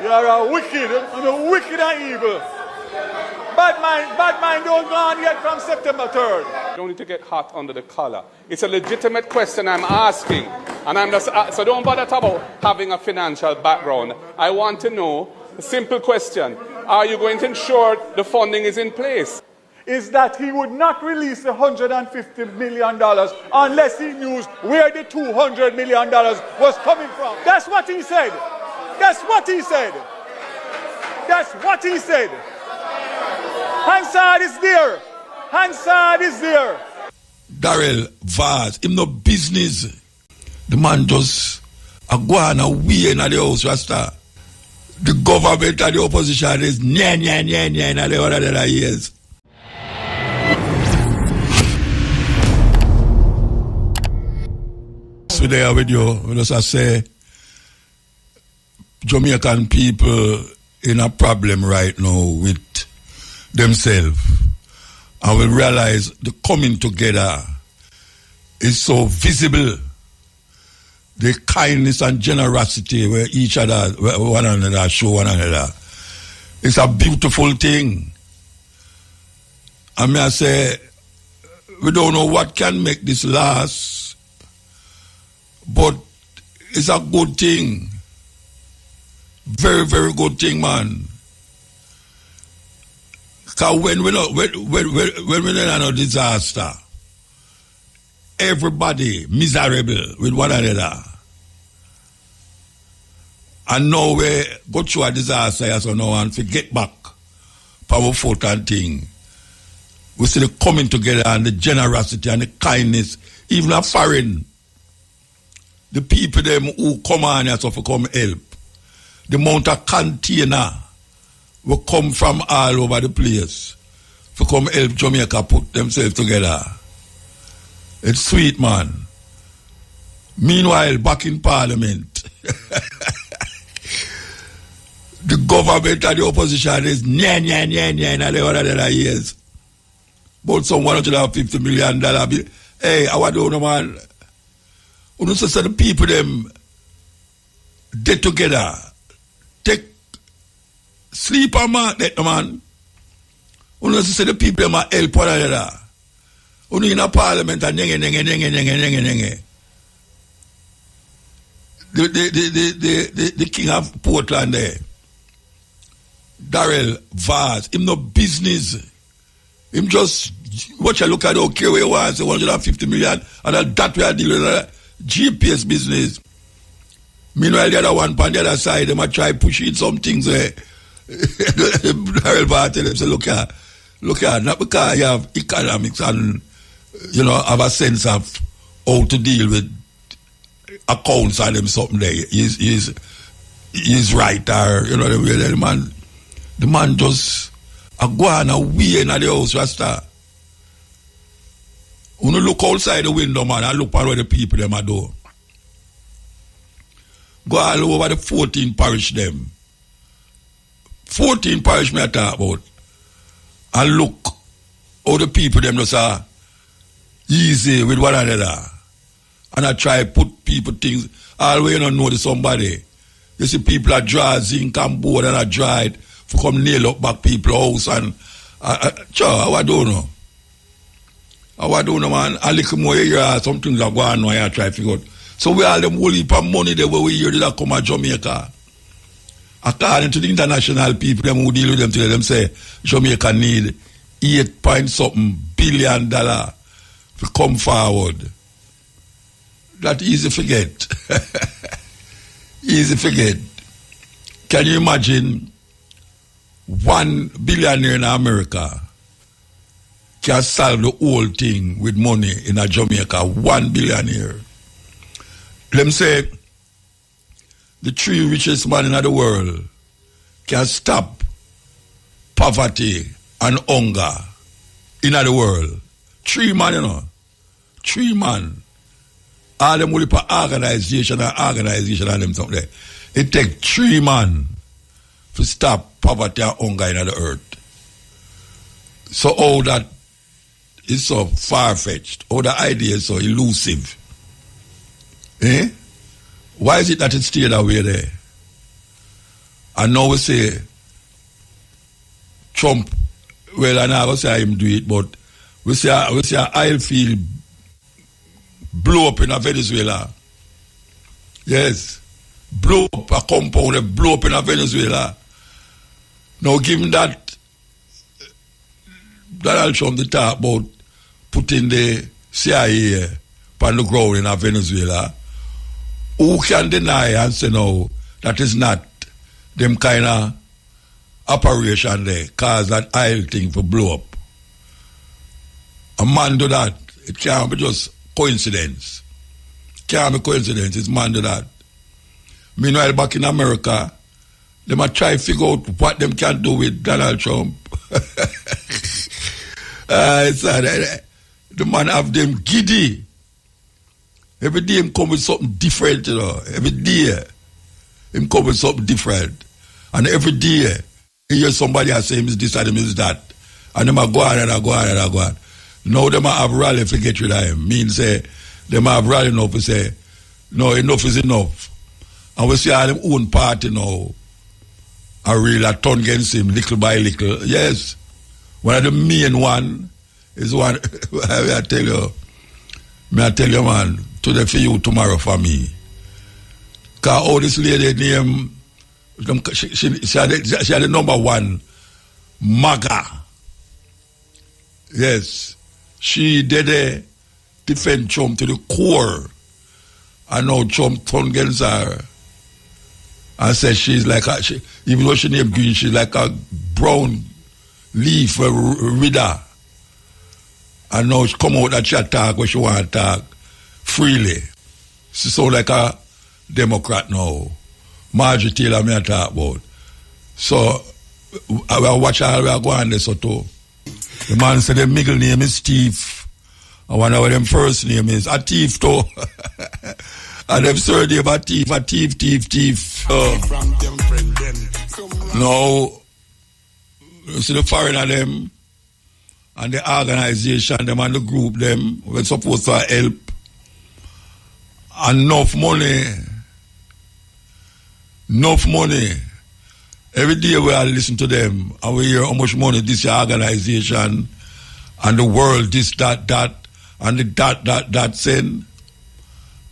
You are a wicked and evil. Bad mind don't go on yet from September 3rd. You don't need to get hot under the collar. It's a legitimate question I'm asking. And I'm just, so don't bother about having a financial background. I want to know a simple question. Are you going to ensure the funding is in place? Is that he would not release the $150 million unless he knew where the $200 million was coming from. That's what he said. That's what he said. That's what he said. Hansard is there. Hansard is there. Daryl Vaz, him no business. The man just a go on a way in the house, Rasta. The government and the opposition is in the other years. So there with you, we just say Jamaican people in a problem right now with themselves. And we realize the coming together is so visible. The kindness and generosity where each other, one another, show one another. It's a beautiful thing. I mean, I say, we don't know what can make this last, but it's a good thing. Very, very good thing, man. Because when we're in a disaster, everybody miserable with one another. And now we go through a disaster, so now and forget back powerful and thing. We see the coming together and the generosity and the kindness, even a foreign. The people them who come on here so for come help. The amount of container will come from all over the place to come help Jamaica put themselves together. It's sweet, man. Meanwhile, back in Parliament, the government and the opposition is in the other years. But some $150 million bill. Hey, I want to know, man. You know, so the people them get together, take sleep on man. You know, so the people them help one another. You know, in a parliament and the king of Portland there, Daryl Vaz, him no business. Him just watch a look at okay where he was, 150 million, and that we are dealing with GPS business. Meanwhile, the other one on the other side, they might try pushing some things there. Daryl Vaz tell them, say, look here, not because you have economics and you know have a sense of how to deal with accounts and them something there. He's right, or you know the man just a go on a way in the house, Rasta. When you look outside the window, man, and look at where the people them are do. Go all over the 14 parish them. 14 parish me I talk about. And look how the people them just are easy with one another. And I try to put people things all the way you don't know to somebody. You see people are dry zinc and board and are dried for come nail up back people's house and I don't know. I don't know, man. A little more here, some things are going on here, I try to figure out. So we all them whole heap of money there where we hear that come at Jamaica. According to the international people, them who deal with them today, them say Jamaica need $8 billion to come forward. That easy forget. Easy forget. Can you imagine $1 billionaire in America can solve the whole thing with money in a Jamaica? $1 billionaire. Let me say the 3 richest men in the world can stop poverty and hunger in the world. 3 men, you know. 3 men. All them only for organization and them something there. It takes 3 men to stop poverty and hunger in the earth. So all that is so far-fetched. All the idea is so elusive. Eh? Why is it that it stayed that way there? And now we say, Trump, well, I never say him do it, but we say oil field blow up in Venezuela. Yes. Blow up a compound, blow up in Venezuela. Now, given that Donald Trump the talk about putting the CIA on the ground in Venezuela, who can deny and say no, that is not them kind of operation there, cause that oil thing to blow up. A man do that, it can't be just coincidence. Can't be coincidence, it's man do that. Meanwhile, back in America, they might try to figure out what them can do with Donald Trump. The man have them giddy. Every day him come with something different, you know. Every day him come with something different. And every day he hear somebody say him is this and him is that. And them a go on and a go on and a go on. Now them a have rally to get rid of him. Means say, them have rally enough to say, no, enough is enough. And we see all them own party now are really turn against him little by little. Yes. One of the main one is one, I tell you, man, today for you, tomorrow for me. Because all this lady name, she had the number one, MAGA. Yes. She did defend Trump to the core. And now Trump turned against her. And said she's like, even though she named green, she's like a brown leaf, a reader. And now she come out that she talk where she want to talk freely. She sound like a Democrat now. Marjorie Taylor me I talk about. So, I will watch all we are going there so too. The man said the middle name is Steve. And one of them first name is a thief too. And them third name a thief. Now, you see the foreigner them and the organization them and the group them we're supposed to help. Enough money. Every day we are listen to them and we hear how much money this organization and the world, this, that, and the that send.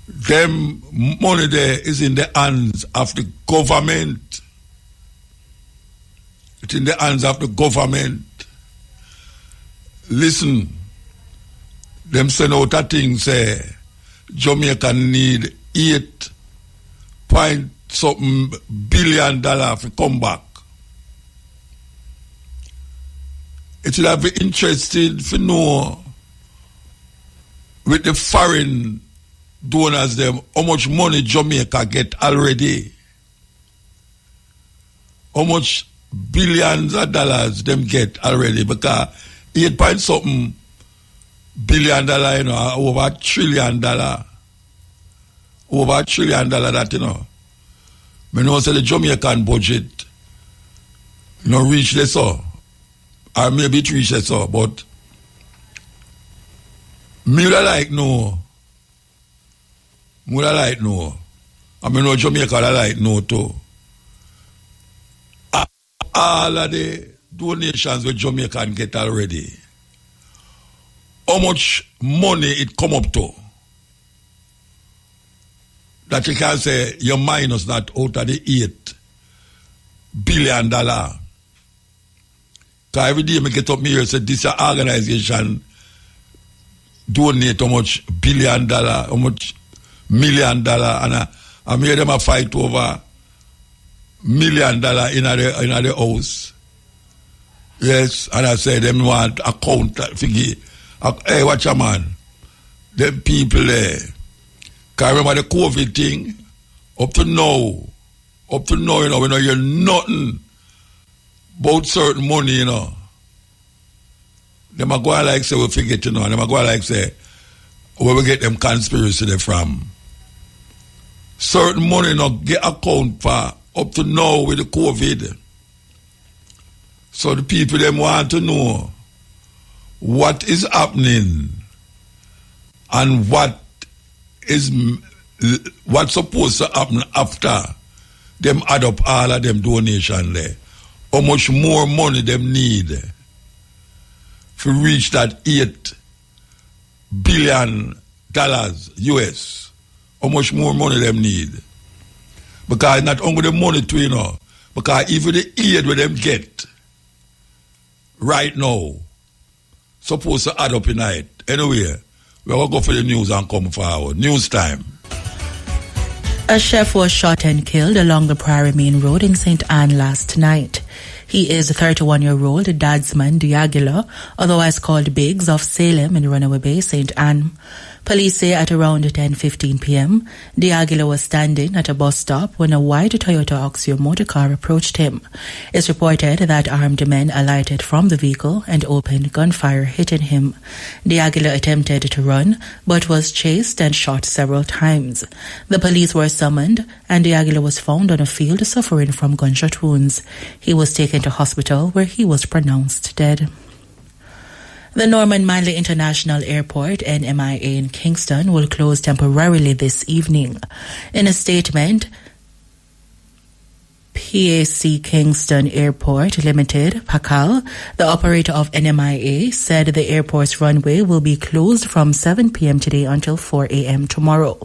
Them money there is in the hands of the government. It's in the hands of the government. Listen, them send out a thing say Jamaica need $8.something billion to come back. It would have been interested to know with the foreign donors them how much money Jamaica get already. How much billions of dollars them get already, because $8.something billion, you know, over $1 trillion. Over $1 trillion that, you know. I know say the Jamaican budget, you know, reach this or maybe it reach this or, but me like no. Me like no. I mean no Jamaica like no too. All of the donations that Jamaican get already, how much money it come up to? That you can say your minus that out of the $8 billion. Because every day I get up here and say this organization donate how much $1 billion, how much $1 million, and I hear them a fight over $1 million in the house. Yes, and I say them want account figure. Hey, watch a man. Them people there. Because remember the COVID thing, up to now, you know, we don't hear nothing about certain money, you know. Them are going like say we forget, you know, and them are going like say where we get them conspiracy there from. Certain money, you know, get account for up to now with the COVID. So the people them want to know what is happening and what's supposed to happen after them add up all of them donation there, how much more money them need to reach that $8 billion US. How much more money them need? Because not only the money too, because even the aid where them get right now supposed to add up in it. Anyway, we're going to go for the news and come forward. News time. A chef was shot and killed along the Prairie Main Road in St. Anne last night. He is 31-year-old Dadsman Diagila, otherwise called Biggs, of Salem in Runaway Bay, St. Anne. Police say at around 10:15 p.m., Diagila was standing at a bus stop when a white Toyota Oxio motor car approached him. It's reported that armed men alighted from the vehicle and opened gunfire, hitting him. Diagila attempted to run, but was chased and shot several times. The police were summoned, and Diagila was found on a field suffering from gunshot wounds. He was taken to hospital, where he was pronounced dead. The Norman Manley International Airport, NMIA in Kingston, will close temporarily this evening. In a statement, PAC Kingston Airport Limited, PACAL, the operator of NMIA, said the airport's runway will be closed from 7 p.m. today until 4 a.m. tomorrow.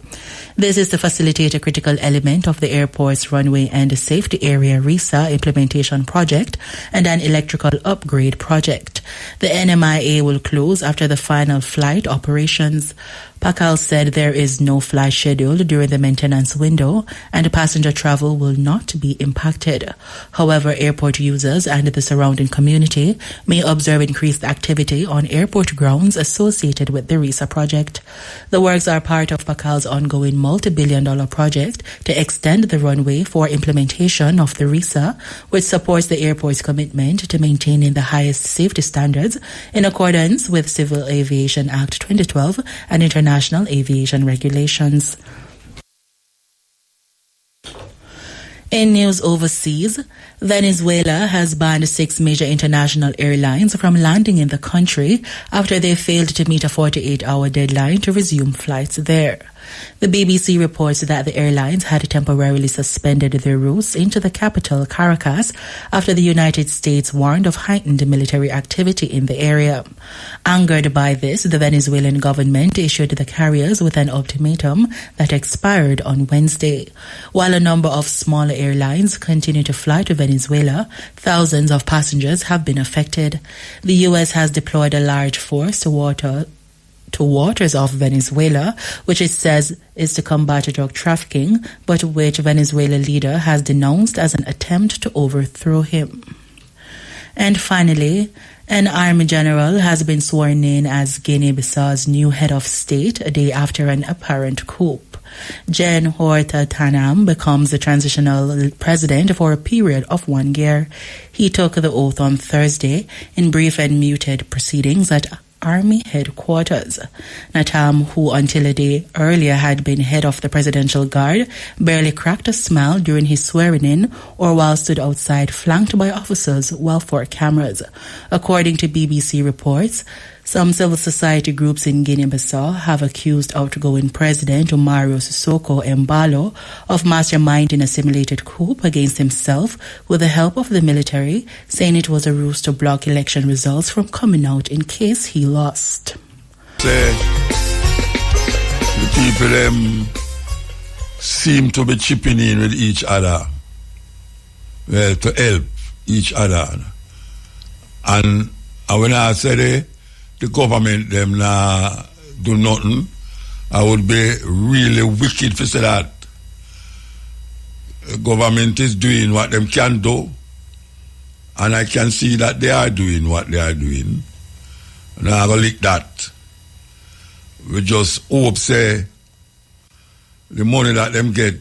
This is to facilitate a critical element of the airport's runway and safety area RISA implementation project and an electrical upgrade project. The NMIA will close after the final flight operations. PACAL said there is no flight scheduled during the maintenance window and passenger travel will not be impacted. However, airport users and the surrounding community may observe increased activity on airport grounds associated with the RISA project. The works are part of PACAL's ongoing multi-billion-dollar project to extend the runway for implementation of the RISA, which supports the airport's commitment to maintaining the highest safety standards in accordance with Civil Aviation Act 2012 and International Aviation Regulations. In news overseas, Venezuela has banned 6 major international airlines from landing in the country after they failed to meet a 48-hour deadline to resume flights there. The BBC reports that the airlines had temporarily suspended their routes into the capital, Caracas, after the United States warned of heightened military activity in the area. Angered by this, the Venezuelan government issued the carriers with an ultimatum that expired on Wednesday. While a number of smaller airlines continue to fly to Venezuela, thousands of passengers have been affected. The U.S. has deployed a large force to waters of Venezuela, which it says is to combat drug trafficking, but which Venezuela leader has denounced as an attempt to overthrow him. And finally, an army general has been sworn in as Guinea-Bissau's new head of state a day after an apparent coup. Gen Horta Tanam becomes the transitional president for a period of 1 year. He took the oath on Thursday in brief and muted proceedings at Army headquarters. Natam, who until a day earlier had been head of the Presidential Guard, barely cracked a smile during his swearing-in or while stood outside flanked by officers while for cameras. According to BBC reports, some civil society groups in Guinea-Bissau have accused outgoing President Umaru Sissoko Embalo of masterminding a simulated coup against himself with the help of the military, saying it was a ruse to block election results from coming out in case he lost. The people seem to be chipping in with each other, well, to help each other. And when I say the government them do nothing, I would be really wicked to say that. The government is doing what them can do, and I can see that they are doing what they are doing. And I go like that. We just hope say the money that them get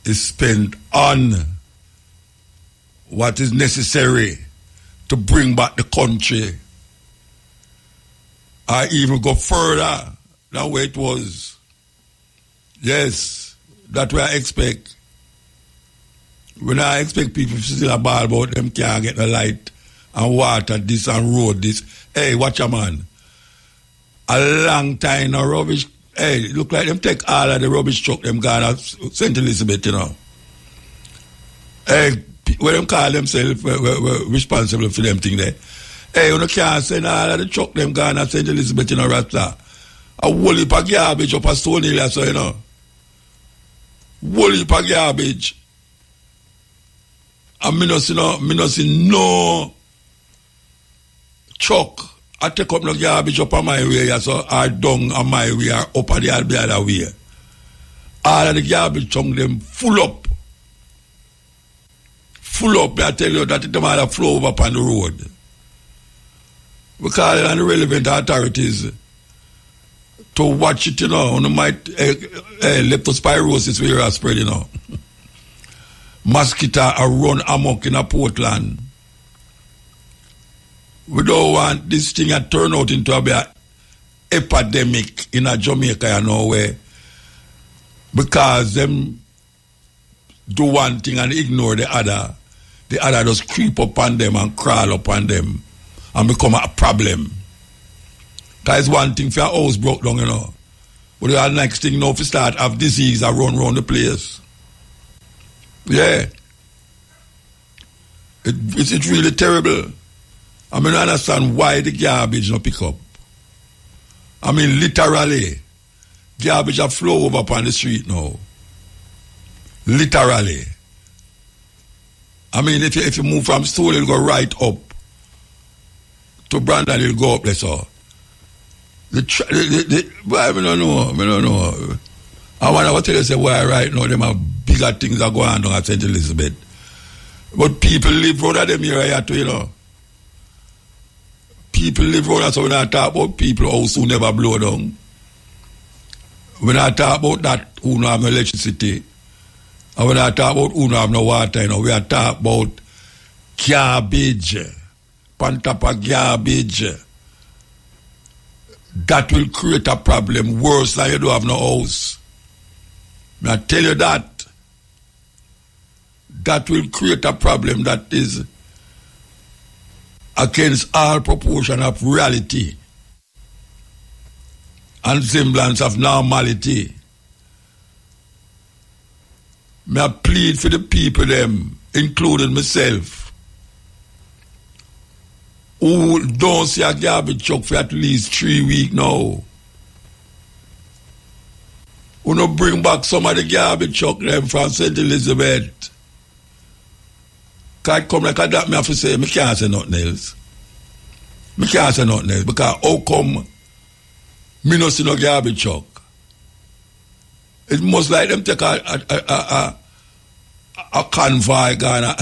is spent on what is necessary to bring back the country. I even go further than where it was. Yes, that's what I expect. When I expect people to still a ball about them can't get the light and water, this and road, this. Hey, watch a man. A long time no rubbish. Hey, look like them take all of the rubbish truck them gone at St. Elizabeth, you know. When them call themselves responsible for them thing there. Hey, you can't send all of the truck them gone at St. Elizabeth in a Rasta. A whole heap of garbage up a Stone Hill, so you know. Whole heap of garbage. And me no see no truck. I take up no garbage up on my way, so I down on my way or up on the other way. All of the garbage chunk them full up. Full up, I tell you that it might flow over upon the road. We call it on the relevant authorities to watch it, you know, and might leptospirosis where are spread, you know. Mosquito are run amok in a Portland. We don't want this thing to turn out into a epidemic in a Jamaica, you know, where because them do one thing and ignore the other just creep upon them and crawl upon them and become a problem. Because one thing for your house broke down, you know. But the next thing now, if you start have disease and run around the place. Yeah. It's really terrible. I mean, I understand why the garbage not pick up. I mean, literally, garbage are flow over upon the street now. Literally. I mean, if you move from Stool, it'll go right up. To Brandon, it'll go up there, so. I don't know. I want to tell you why right now them have bigger things that go on down at St. Elizabeth. But people live round at them here too, you know. People live round, so when I talk about people house who never blow down. When I talk about that who don't have no electricity, and when I talk about who don't have no water, you know, we are talking about garbage, on top of garbage. That will create a problem worse than you don't have no house. I tell you that. That will create a problem that is against all proportion of reality and semblance of normality. May I plead for the people them, including myself, who don't see a garbage truck for at least 3 weeks now. Who not bring back some of the garbage truck them from St. Elizabeth. Cause come like that, me have to say, me can't say nothing else. Me can't say nothing else, because how come me not see no garbage truck? It must like them take a convoy gone.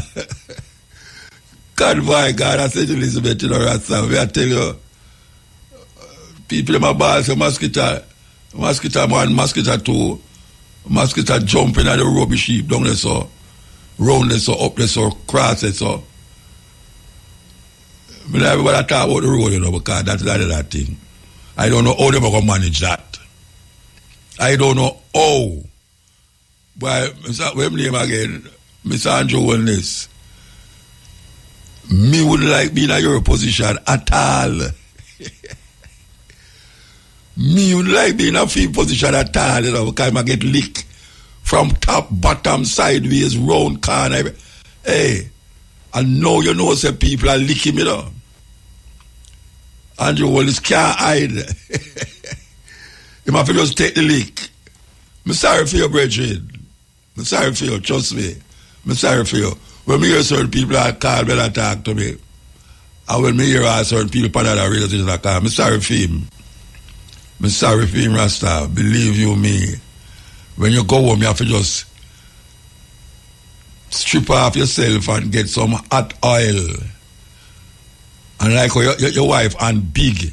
Convoy gone at St. Elizabeth, you know, Rasta. I tell you, people in my balls, mosquito 1, mosquito 2, mosquito jumping at the rubbish heap down there, so round there, so up there, so cross there, so. But everybody talk about the road, you know, because that's that thing. I don't know how they're going to manage that. I don't know how. But, what's name again? Mr. Andrew Wellness. Me wouldn't like being in your position at all. Me wouldn't like being in a field position at all, you know, because I get licked from top, bottom, sideways, round, corner. Hey, and now you know some people are licking me, you know. Andrew Wallace can't hide. You have to just take the lick. I'm sorry for you, brethren. I'm sorry for you, trust me. I'm sorry for you. When me hear certain people that call me and talk to me, and when me hear certain people on other radio stations that call, I'm sorry for him. I'm sorry for him, Rasta. Believe you me. When you go home, you have to just strip off yourself and get some hot oil. And like your wife and big.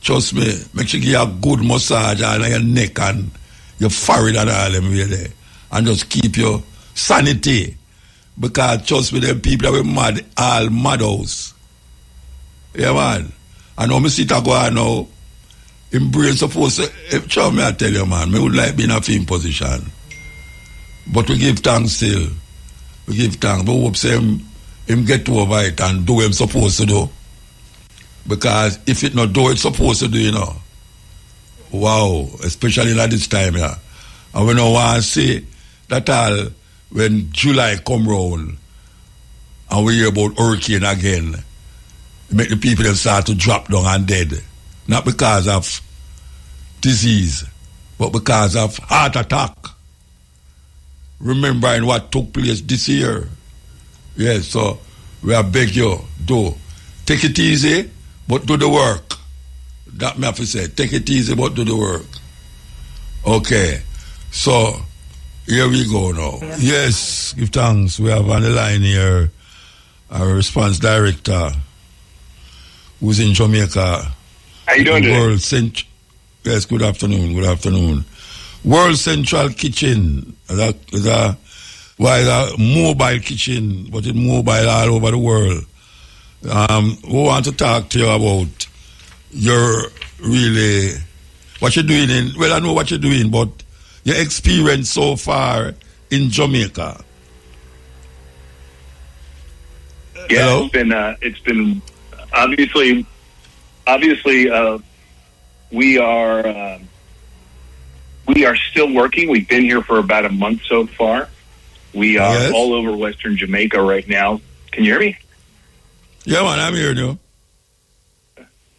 Trust me, make sure you give you a good massage on your neck and your forehead and all them way there. And just keep your sanity. Because trust me, them people that were mad, all mad house. Yeah, man. And now me sit and go on now, him brain supposed to, tell me I tell you, man, me would like be in a film position. But we give thanks still. We give thanks. But we hope him get over it and do what him supposed to do. Because if it not do what it's supposed to do, you know. Wow. Especially at this time, yeah. And we don't want to see that all when July come round and we hear about hurricane again, make the people them start to drop down and dead. Not because of disease, but because of heart attack. Remembering what took place this year. Yes, so we are beg you, take it easy, but do the work. That me have to say, take it easy, but do the work. Okay, so here we go now. Yes, give thanks. We have on the line here our response director who's in Jamaica. How you doing today? Yes, good afternoon. World Central Kitchen. Is a mobile kitchen, but it's mobile all over the world. We want to talk to you about what you're doing I know what you're doing, but your experience so far in Jamaica. Yeah, hello? It's been obviously we are still working. We've been here for about a month so far. We are all over Western Jamaica right now. Can you hear me? Yeah, man, I'm hearing you.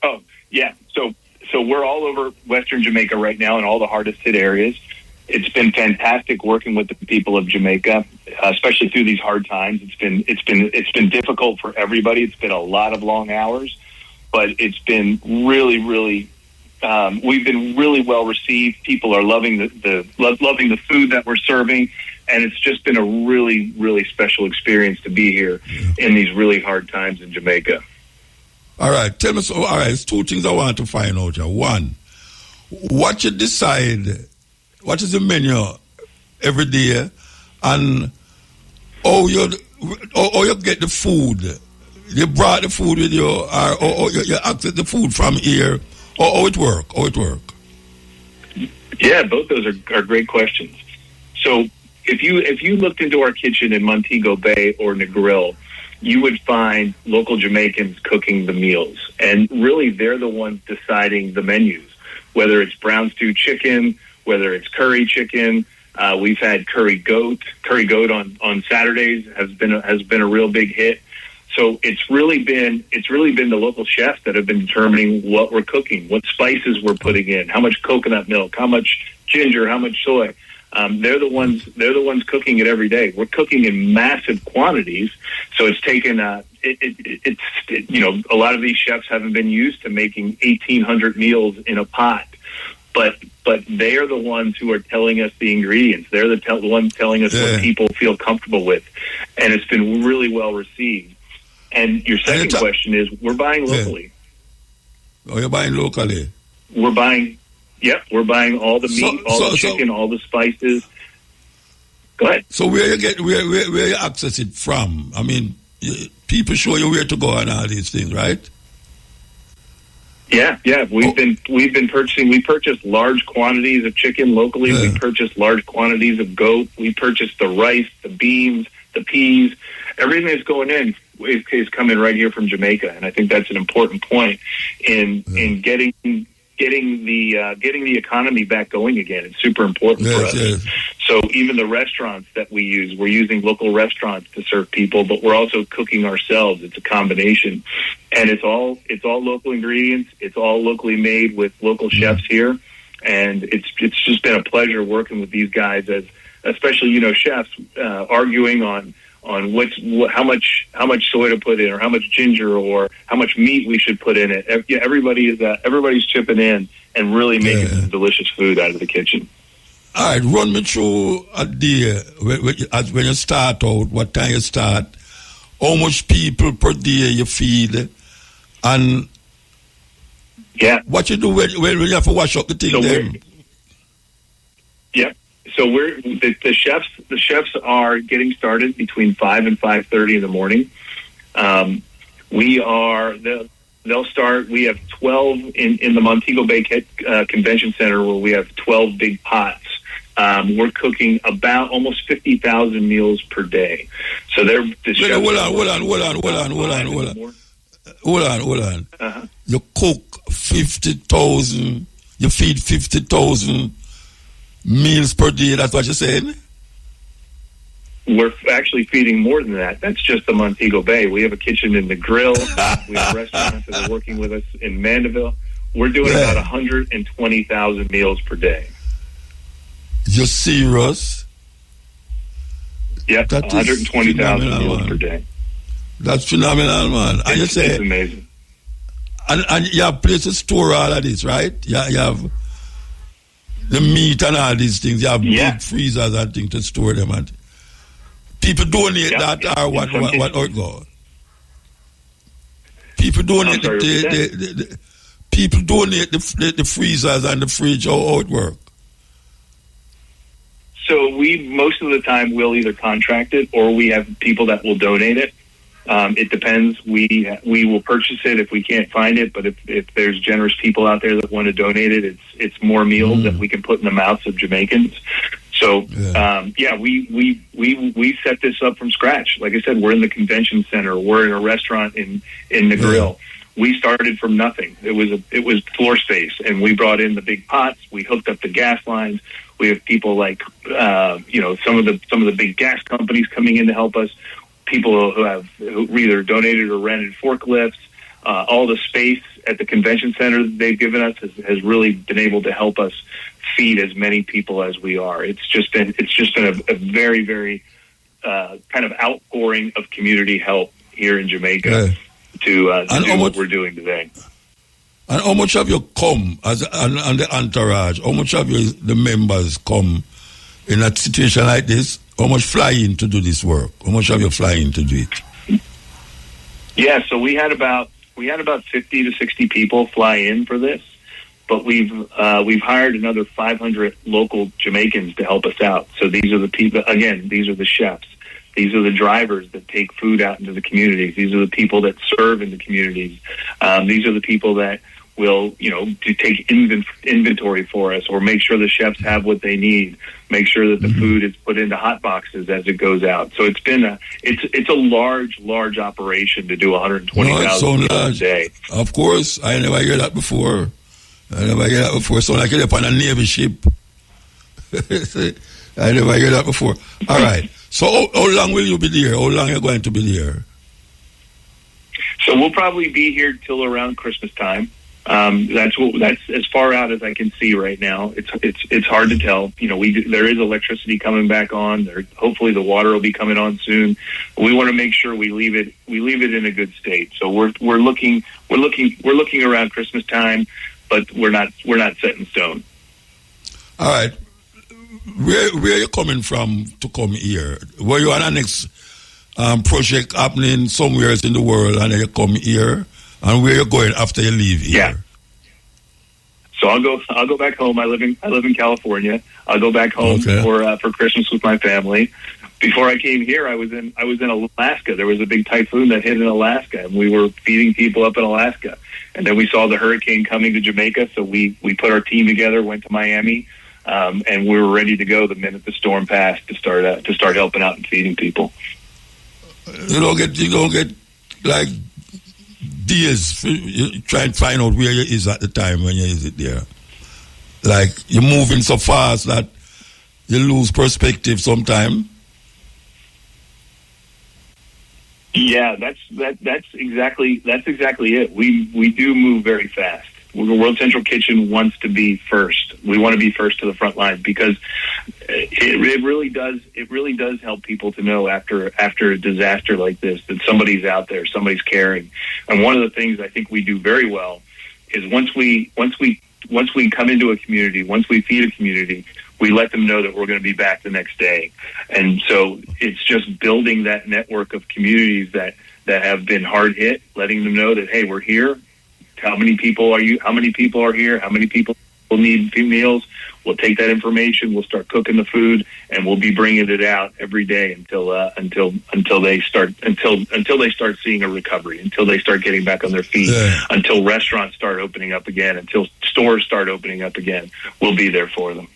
Oh, yeah. So we're all over Western Jamaica right now in all the hardest hit areas. It's been fantastic working with the people of Jamaica, especially through these hard times. It's been difficult for everybody. It's been a lot of long hours, but it's been really, really. We've been really well received. People are loving loving the food that we're serving, and it's just been a really, really special experience to be here in these really hard times in Jamaica. All right, tell me. All right, there's two things I want to find out here. One, what you decide, what is the menu every day, and how you get the food. You brought the food with you, or you access the food from here. How it work? Yeah, both those are great questions. So if you looked into our kitchen in Montego Bay or Negril, you would find local Jamaicans cooking the meals. And really, they're the ones deciding the menus, whether it's brown stew chicken, whether it's curry chicken. We've had curry goat. Curry goat on Saturdays has been a real big hit. So it's really been the local chefs that have been determining what we're cooking, what spices we're putting in, how much coconut milk, how much ginger, how much soy. They're the ones cooking it every day. We're cooking in massive quantities, so it's taken. A lot of these chefs haven't been used to making 1,800 meals in a pot, but they are the ones who are telling us the ingredients. They're the ones telling us what people feel comfortable with, and it's been really well received. And your second question is, we're buying locally. Oh, you're buying locally? We're buying all the meat, all the chicken, all the spices. Go ahead. So where you access it from? I mean, people show you where to go and all these things, right? Yeah. We've been purchasing. We purchased large quantities of chicken locally. We purchased large quantities of goat. We purchased the rice, the beans, the peas. Everything that's going in is coming right here from Jamaica, and I think that's an important point in getting the economy back going again. It's super important for us. Yes. So even the restaurants that we use, we're using local restaurants to serve people, but we're also cooking ourselves. It's a combination, and it's all local ingredients. It's all locally made with local chefs here, and it's just been a pleasure working with these guys, especially chefs arguing on how much soy to put in, or how much ginger, or how much meat we should put in it. Everybody's chipping in and really making some delicious food out of the kitchen. All right, run me through a day when you start out. What time you start? How much people per day you feed? And what you do when you have to wash up the thing? So the chefs are getting started between 5 and 5:30 in the morning. They'll start. We have 12 in the Montego Bay Convention Center, where we have 12 big pots. We're cooking about almost 50,000 meals per day. So hold on. You cook 50,000. You feed 50,000 meals per day. That's what you're saying? we're actually feeding more than that. That's just the Montego Bay. We have a kitchen in the Grill. We have restaurants that are working with us in Mandeville. We're doing about 120,000 meals per day. You're serious? Yep, 120,000 meals per day. That's phenomenal, man. And it's amazing. And you have places to store all of this, right? You have the meat and all these things. You have big freezers and things to store them. And people donate that, or what how it goes? People donate people donate the freezers and the fridge. How it work? So we, most of the time, will either contract it or we have people that will donate it. It depends. We will purchase it if we can't find it, but if there's generous people out there that want to donate it, it's more meals that we can put in the mouths of Jamaicans. So we set this up from scratch. Like I said, we're in the convention center. We're in a restaurant in the Grill. We started from nothing. It was floor space, and we brought in the big pots. We hooked up the gas lines. We have people like some of the big gas companies coming in to help us. People who either donated or rented forklifts. All the space at the convention center that they've given us has really been able to help us feed as many people as we are. It's just been a very, very kind of outpouring of community help here in Jamaica to do what we're doing today. And how much have you come as and the entourage? How much have the members come in a situation like this? How much fly in to do this work? How much have you fly in to do it? Yeah, so we had about 50 to 60 people fly in for this, but we've hired another 500 local Jamaicans to help us out. So these are the people. Again, these are the chefs. These are the drivers that take food out into the communities. These are the people that serve in the communities. These are the people that will, to take inventory for us or make sure the chefs have what they need, make sure that the food is put into hot boxes as it goes out. So it's been it's a large operation to do 120,000 a day. Of course, I never heard that before. So like you're on a Navy ship. I never heard that before. All right. So how long will you be there? How long are you going to be there? So we'll probably be here till around Christmas time. That's as far out as I can see right now. It's hard to tell. There is electricity coming back on. Hopefully the water will be coming on soon. We want to make sure we leave it in a good state. So we're looking around Christmas time, but we're not set in stone. All right. Where are you coming from to come here? Were you on a next project happening somewhere in the world and then you come here? And where are you going after you leave here? Yeah. So I'll go back home. I live in California. I'll go back home for Christmas with my family. Before I came here, I was in Alaska. There was a big typhoon that hit in Alaska, and we were feeding people up in Alaska. And then we saw the hurricane coming to Jamaica, so we put our team together, went to Miami, and we were ready to go the minute the storm passed to start helping out and feeding people. You don't get like days. You try and find out where you is at the time when you is there. Like you're moving so fast that you lose perspective sometime. Yeah, that's exactly it. We do move very fast. World Central Kitchen wants to be first. We want to be first to the front line because it really does help people to know after a disaster like this that somebody's out there, somebody's caring. And one of the things I think we do very well is once we come into a community, once we feed a community, we let them know that we're going to be back the next day. And so it's just building that network of communities that have been hard hit, letting them know that, hey, we're here. How many people are you? How many people are here? How many people will need meals? We'll take that information. We'll start cooking the food, and we'll be bringing it out every day until they start seeing a recovery, until they start getting back on their feet, until restaurants start opening up again, until stores start opening up again. We'll be there for them.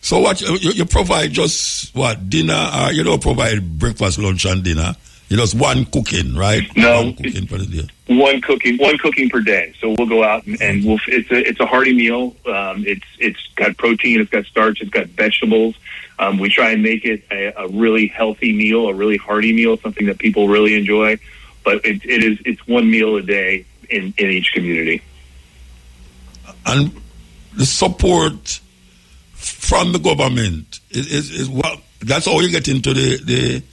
So what you provide? Just what dinner? You don't provide breakfast, lunch, and dinner. You just one cooking, right? No, one cooking per day. One cooking per day. So we'll go out and it's a hearty meal. It's got protein, it's got starch, it's got vegetables. We try and make it a really healthy meal, a really hearty meal, something that people really enjoy. But it's one meal a day in each community. And the support from the government is well, that's how you get into the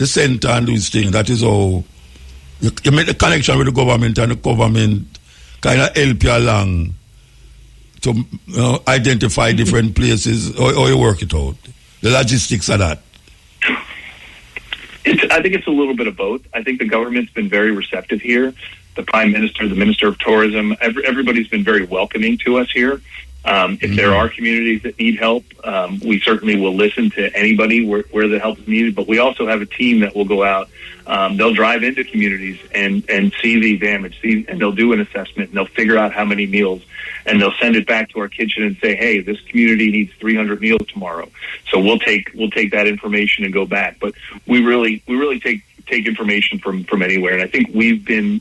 center and these things. That is how you make the connection with the government, and the government kind of help you along to identify different places, or you work it out. The logistics of that. I think it's a little bit of both. I think the government's been very receptive here. The Prime Minister, the Minister of Tourism, everybody's been very welcoming to us here. If there are communities that need help, we certainly will listen to anybody where the help is needed. But we also have a team that will go out. They'll drive into communities and see the damage, and they'll do an assessment, and they'll figure out how many meals, and they'll send it back to our kitchen and say, hey, this community needs 300 meals tomorrow. So we'll take that information and go back. But we really take information from anywhere. And I think we've been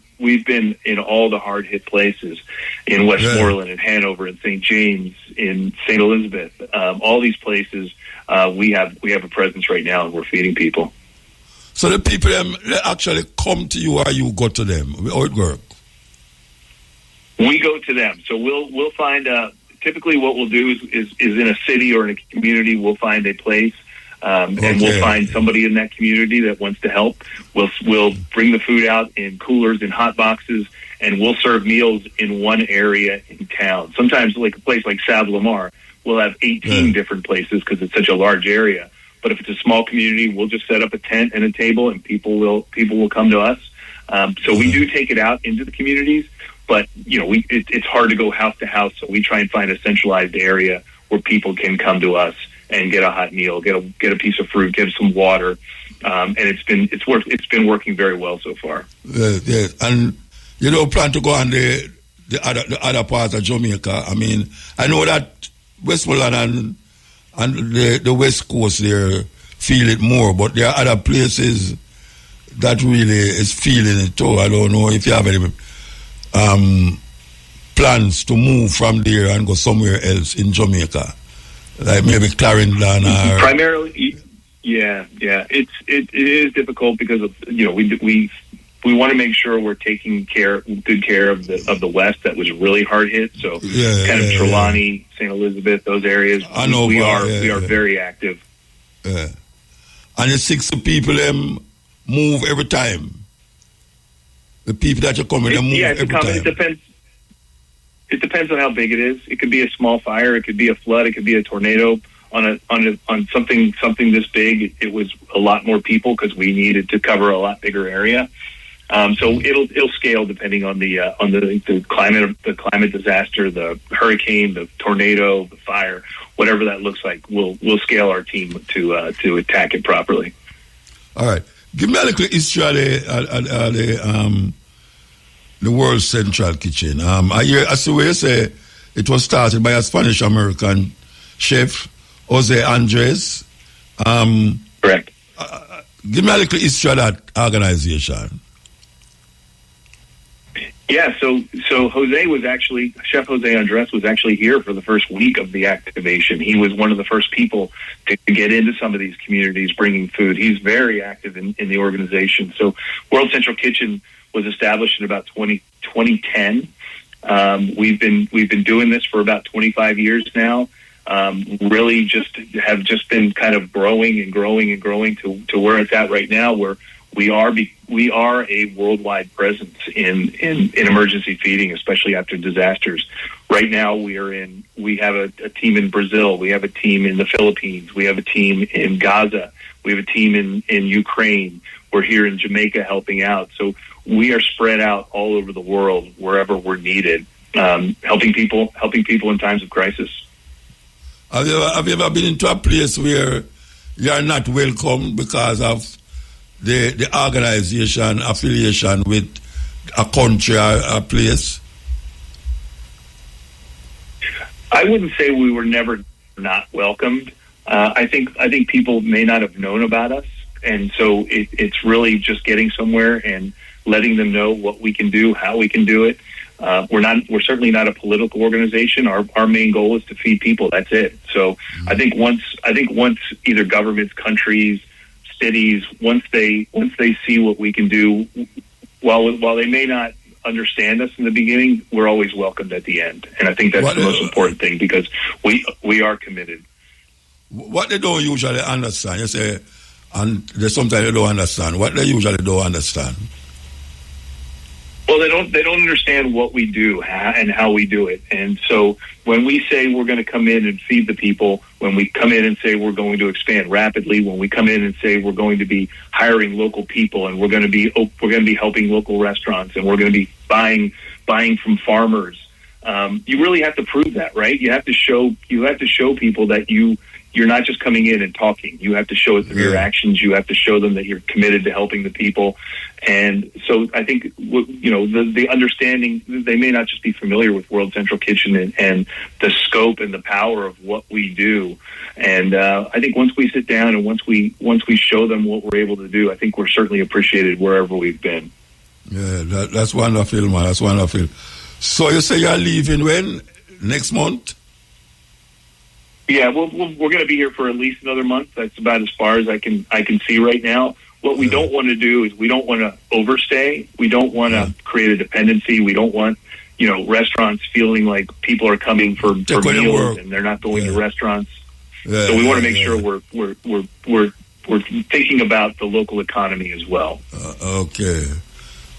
in all the hard hit places, in Westmoreland, in Hanover, in St. James, in St. Elizabeth. All these places, we have a presence right now, and we're feeding people. So the people they actually come to you, or you go to them? How it work? We go to them. So we'll find typically what we'll do is in a city or in a community, we'll find a place. And we'll find somebody in that community that wants to help. We'll bring the food out in coolers and hot boxes, and we'll serve meals in one area in town. Sometimes, like a place like Sav-la-Mar, we'll have 18 different places because it's such a large area. But if it's a small community, we'll just set up a tent and a table, and people will come to us. So we do take it out into the communities, but it's hard to go house to house. So we try and find a centralized area where people can come to us and get a hot meal, get a piece of fruit, get some water, and it's been working very well so far. Yes. And you don't plan to go on the other parts of Jamaica. I mean, I know that Westmoreland and the West Coast there feel it more, but there are other places that really is feeling it too. I don't know if you have any plans to move from there and go somewhere else in Jamaica. Like maybe Clarendon or primarily, yeah. It is difficult because of we want to make sure we're taking good care of the West that was really hard hit. So kind of Trelawney, St. Elizabeth, those areas. I know we are very active. Yeah. And the 60 people move every time. The people that are coming, they move every time. It depends on how big it is. It could be a small fire. It could be a flood. It could be a tornado. On something this big, it was a lot more people because we needed to cover a lot bigger area. So it'll scale depending on the climate disaster, the hurricane, the tornado, the fire, whatever that looks like. We'll scale our team to attack it properly. All right, give me a little history of the World Central Kitchen. I see where you say it was started by a Spanish-American chef, Jose Andres. Correct. Give me a little history of that organization. Yeah, so Chef Jose Andres was actually here for the first week of the activation. He was one of the first people to get into some of these communities bringing food. He's very active in the organization. So World Central Kitchen was established in about 2010. We've been doing this for about 25 years now. Really have been kind of growing to where it's at right now, where we are a worldwide presence in emergency feeding, especially after disasters. Right now we have a team in Brazil, we have a team in the Philippines, we have a team in Gaza, we have a team in Ukraine. We're here in Jamaica helping out. So we are spread out all over the world wherever we're needed, helping people in times of crisis. Have you ever been into a place where you are not welcome because of the organization affiliation with a country or a place? I wouldn't say we were never not welcomed. I think people may not have known about us, and so it's really just getting somewhere and letting them know what we can do, how we can do it. We're certainly not a political organization. Our main goal is to feed people. That's it. So I think once either governments, countries, cities, once they see what we can do, while they may not understand us in the beginning, we're always welcomed at the end. And I think that's the most important thing, because we are committed. What they don't usually understand, you say, and sometimes they don't understand. What they usually don't understand? Well, they don't understand what we do and how we do it. And so when we say we're going to come in and feed the people, when we come in and say we're going to expand rapidly, when we come in and say we're going to be hiring local people, and we're going to be helping local restaurants, and we're going to be buying from farmers, you really have to prove that, right? You have to show people that you're not just coming in and talking. You have to show it through your actions. You have to show them that you're committed to helping the people. And so I think, the understanding, they may not just be familiar with World Central Kitchen and the scope and the power of what we do. And I think once we sit down and once we show them what we're able to do, I think we're certainly appreciated wherever we've been. Yeah, that's wonderful, man. That's wonderful. So you say you're leaving when? Next month? Yeah, we're going to be here for at least another month. That's about as far as I can see right now. What we don't want to do is we don't want to overstay. We don't want to create a dependency. We don't want restaurants feeling like people are coming for meals and they're not going to restaurants. Yeah, so we want to make sure we're thinking about the local economy as well. Okay.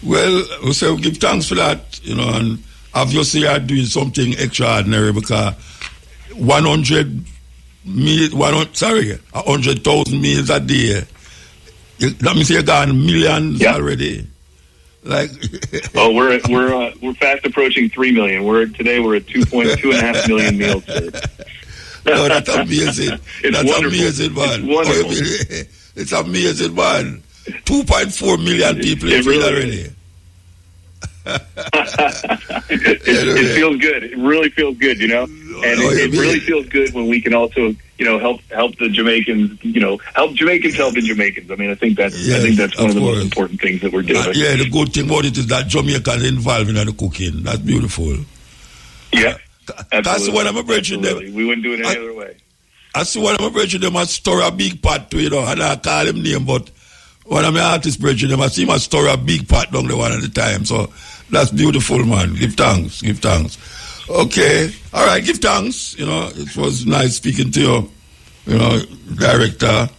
Well, we'll give thanks for that. And obviously you're doing something extraordinary, because 100,000 meals a day. Let me say, you got millions already. Like, we're fast approaching 3 million. We're at 2.5 million meals served. No, that's amazing. That's wonderful. Amazing, man. It's wonderful. It's amazing, man. 2.4 million people it really already. It feels good. It really feels good, and it really feels good when we can also, help the Jamaicans, help Jamaicans helping Jamaicans. I mean, I think that's one of the most important things that we're doing. The good thing about it is that Jamaicans involved in the cooking. That's beautiful. Yeah, that's what I'm approaching them. We wouldn't do it any other way. I see one of my brethren, them must store a big pot to, and I call him name, but one of my artist brethren, them I see must store a big pot down the one at a time. So that's beautiful, man. Give thanks. Okay. All right, give thanks. It was nice speaking to you.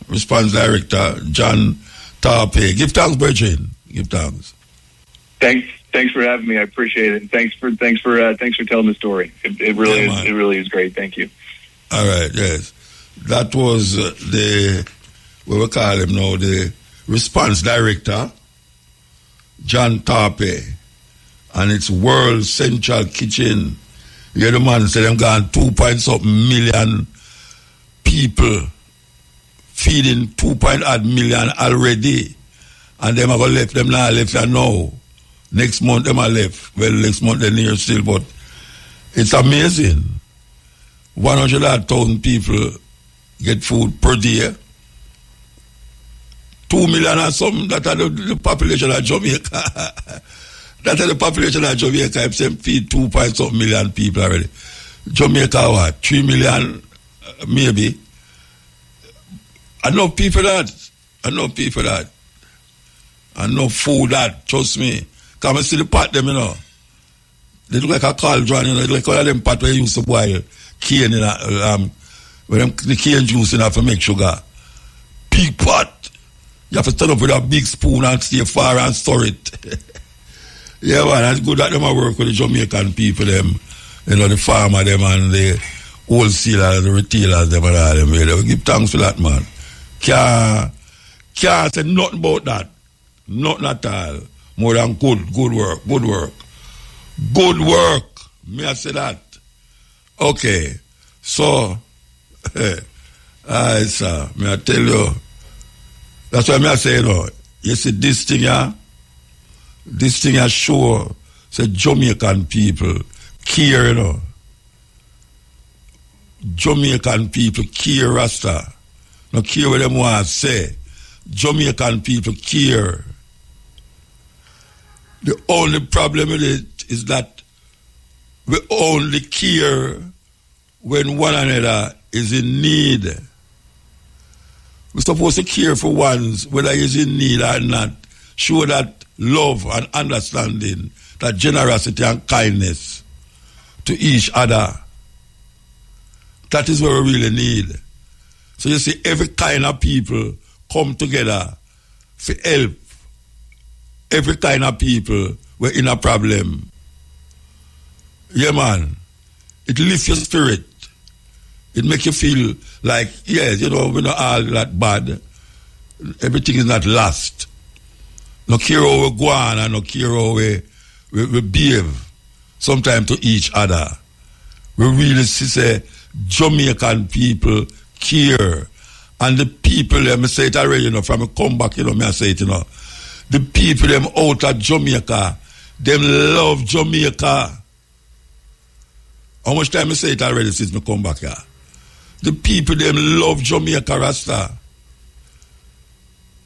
Response Director, John Tarpe. Give thanks, brethren. Give thanks. Thanks for having me. I appreciate it. And thanks for telling the story. It really is great. Thank you. All right, yes. That was what we call him now, the Response Director, John Tarpe, and it's World Central Kitchen. You the man said them gone 2.something million people, feeding 2.8 million already, and them are going to left them now, left them now. Next month them are left. Well, next month they're near still, but it's amazing. 100,000 people get food per day. 2 million or something, that are the population of Jamaica. That are the population of Jamaica. If they feed 2.something million people already. Jamaica what? 3 million maybe. Enough people that. Enough food that, trust me. Come and see the pot them, They look like a cauldron, They look like all of them pot where you used to boil cane in the cane juice in to make sugar. Big pot. You have to turn up with a big spoon and stay far and store it. Yeah, man, that's good that them work with the Jamaican people, them, the farmer, them, and the wholesalers, the retailers, them, and all them. We give thanks for that, man. Can't say nothing about that. Nothing at all. More than good work. Good work. May I say that? Okay. So, sir, may I tell you, that's why I say, you see this thing here show, say Jamaican people care, Jamaican people care, Rasta. No care what them want to say. Jamaican people care. The only problem with it is that we only care when one another is in need. We're supposed to care for ones, whether he's in need or not. Show that love and understanding, that generosity and kindness to each other. That is what we really need. So you see, every kind of people come together for help. Every kind of people were in a problem. Yeah, man. It lifts your spirit. It makes you feel like, yes, you know, we're not all that bad. Everything is not lost. No care how we go on and no care how we behave sometimes to each other. We really see Jamaican people care. And the people, let me say it already, you know, from a comeback, you know, I say it, you know. The people, them out of Jamaica, them love Jamaica. How much time I say it already since me come back here? The people, them love Jamaica, Rasta.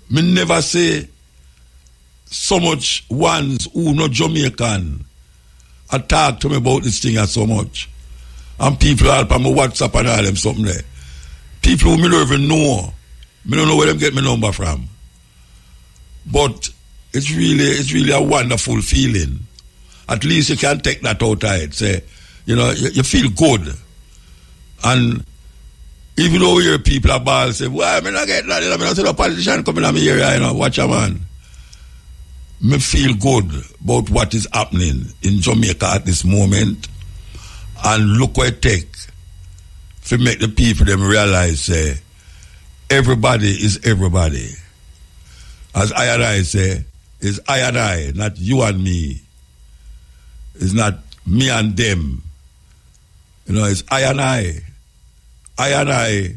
Me never say so much ones who not Jamaican talk to me about this thing so much. And people help on my WhatsApp and all them something there. People who me don't even know. Me don't know where them get my number from. But it's really a wonderful feeling. At least you can take that outside. Say, you know, you feel good. And even though you hear people about say, why I not get that? I mean, I see a politician coming on me here, you know, watch a man. Me feel good about what is happening in Jamaica at this moment. And look what it take to make the people them realize, say, everybody is everybody. As I and I say, it's I and I, not you and me. It's not me and them. You know, it's I and I. I and I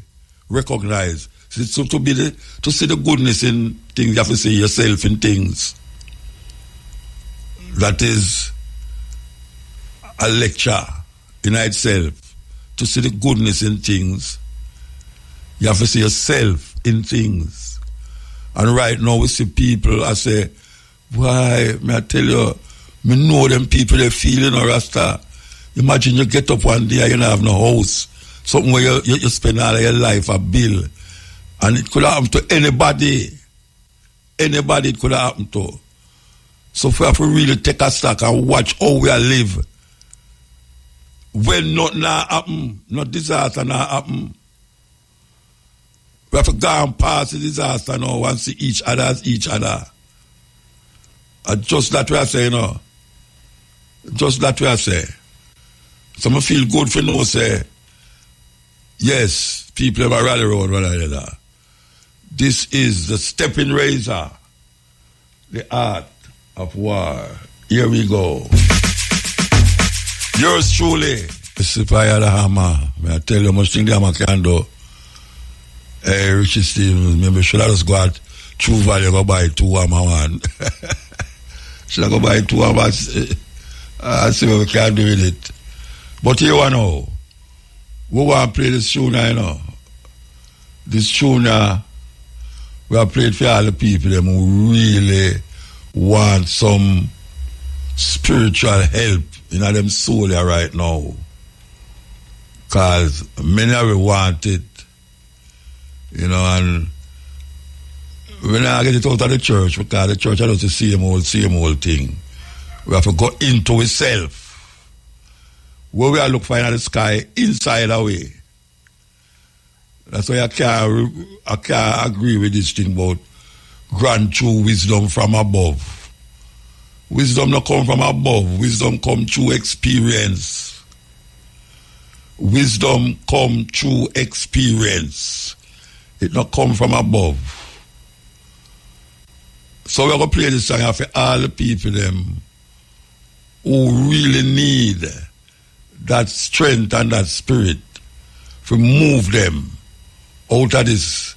recognize. So to see the goodness in things, you have to see yourself in things. That is a lecture in itself. To see the goodness in things, you have to see yourself in things. And right now we see people, I say, why, may I tell you, me know them people, they feel, you know, Rasta. Imagine you get up one day and you don't have no house. Something where you spend all of your life a bill. And it could happen to anybody. Anybody it could happen to. So if we have to really take a stock and watch how we live, when nothing happen, no disaster not happen. We have to go and pass the disaster now and see each other as each other. And just that we are saying, you know. Just that we are saying. So I feel good for no say, yes, people have a rally road, one another. This is the stepping razor, the art of war. Here we go. Yours truly. This is Fire the Hammer. May I tell you how much thing the hammer can do. Hey, Richie Stevens, maybe should I just go out True Value go buy 2 hammer one. Should I go buy 2 hammers? See what we can do with it. But here we know. We want to play this tune, you know. This tune, we have played for all the people them who really want some spiritual help in them soul right now. Because many of them want it. You know, and when I get it out of the church, because the church does the same old thing. We have to go into itself. Where we are looking for in the sky, inside away. That's why I can't agree with this thing about grant true wisdom from above. Wisdom not come from above. Wisdom come through experience. Wisdom come through experience. It not come from above. So we're going to play this song for all the people them who really need that strength and that spirit to move them out of this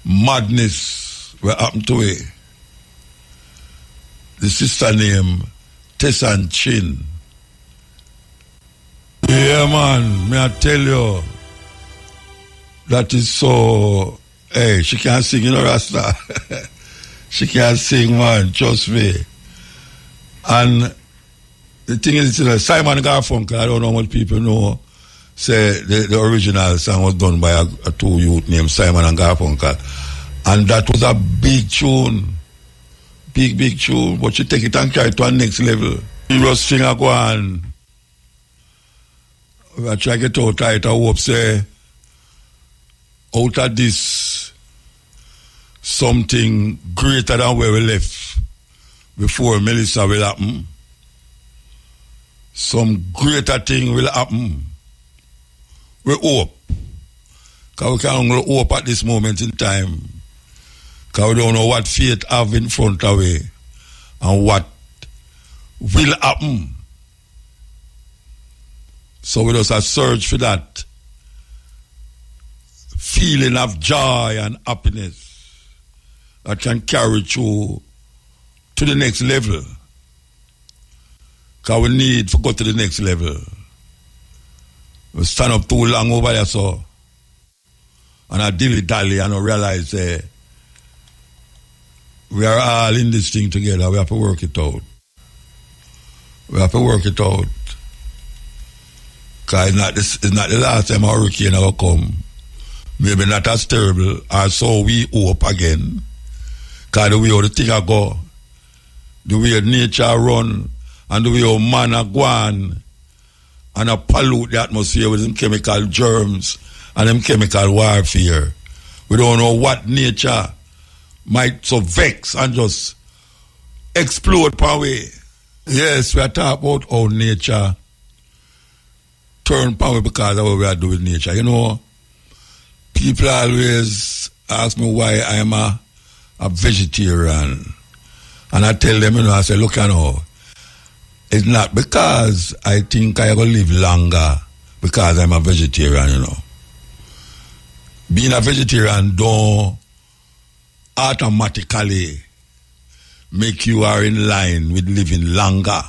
madness what happened to it. The sister named Tessan Chin. Yeah, man, may I tell you, that is so, hey, she can't sing, you know, Rasta. She can't sing, man, trust me. And The thing is, Simon Garfunkel, I don't know how much people know, say the original song was done by a two youth named Simon and Garfunkel. And that was a big tune. Big tune. But you take it and carry it to a next level. You just sing a go on. I try to get out of it, I hope, say, out of this, something greater than where we left before Melissa will happen. Some greater thing will happen. We hope. Because we can only hope at this moment in time. Because we don't know what fate have in front of us and what will happen. So we just search for that feeling of joy and happiness that can carry through to the next level. Because we need to go to the next level. We stand up too long over there, so. And I dilly-dally and I realize we are all in this thing together. We have to work it out. We have to work it out. Because it's not the last time a hurricane will come. Maybe not as terrible, or so we hope again. Because the way how the thing go, the way nature run, and the way how man are gone, and a pollute the atmosphere with them chemical germs and them chemical warfare. We don't know what nature might so vex and just explode per way. Yes, we are talking about how nature turn power because of what we are doing with nature. You know, people always ask me why I am a vegetarian. And I tell them, I say, look, it's not because I think I will live longer because I'm a vegetarian, Being a vegetarian don't automatically make you are in line with living longer.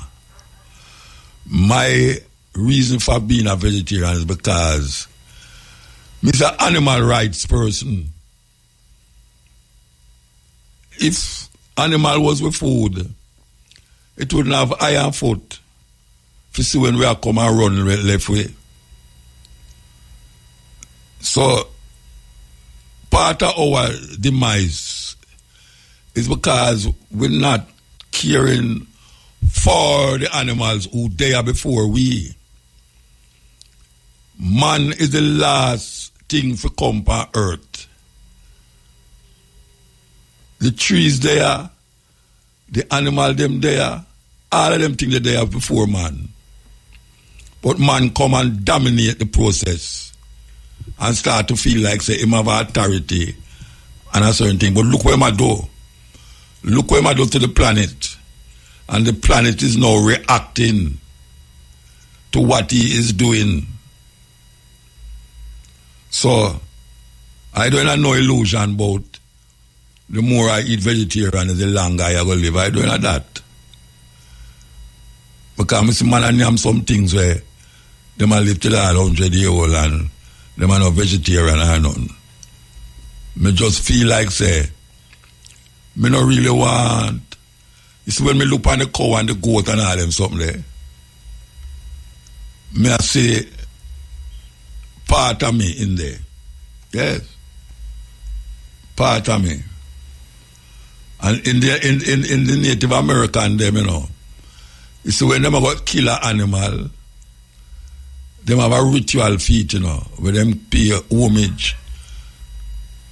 My reason for being a vegetarian is because I'm an animal rights person. If animal was with food, it wouldn't have iron foot to see when we are come and run left way. So, part of our demise is because we're not caring for the animals who there before we. Man is the last thing for come on earth. The trees there, the animal them there, all of them things that they have before man. But man come and dominate the process and start to feel like say him have authority and a certain thing. But look where I do. Look where I do to the planet. And the planet is now reacting to what he is doing. So I don't have no illusion about the more I eat vegetarian, the longer I will live. I don't have that. Because I see man and have some things where they might live till 100 years old and they might not vegetarian and none. Me just feel like say, me not really want. You see when me look on the cow and the goat and all them something there, me I say part of me in there. Yes. Part of me. And in the Native American them, you see when them about kill an animal, them have a ritual feat, where them pay homage.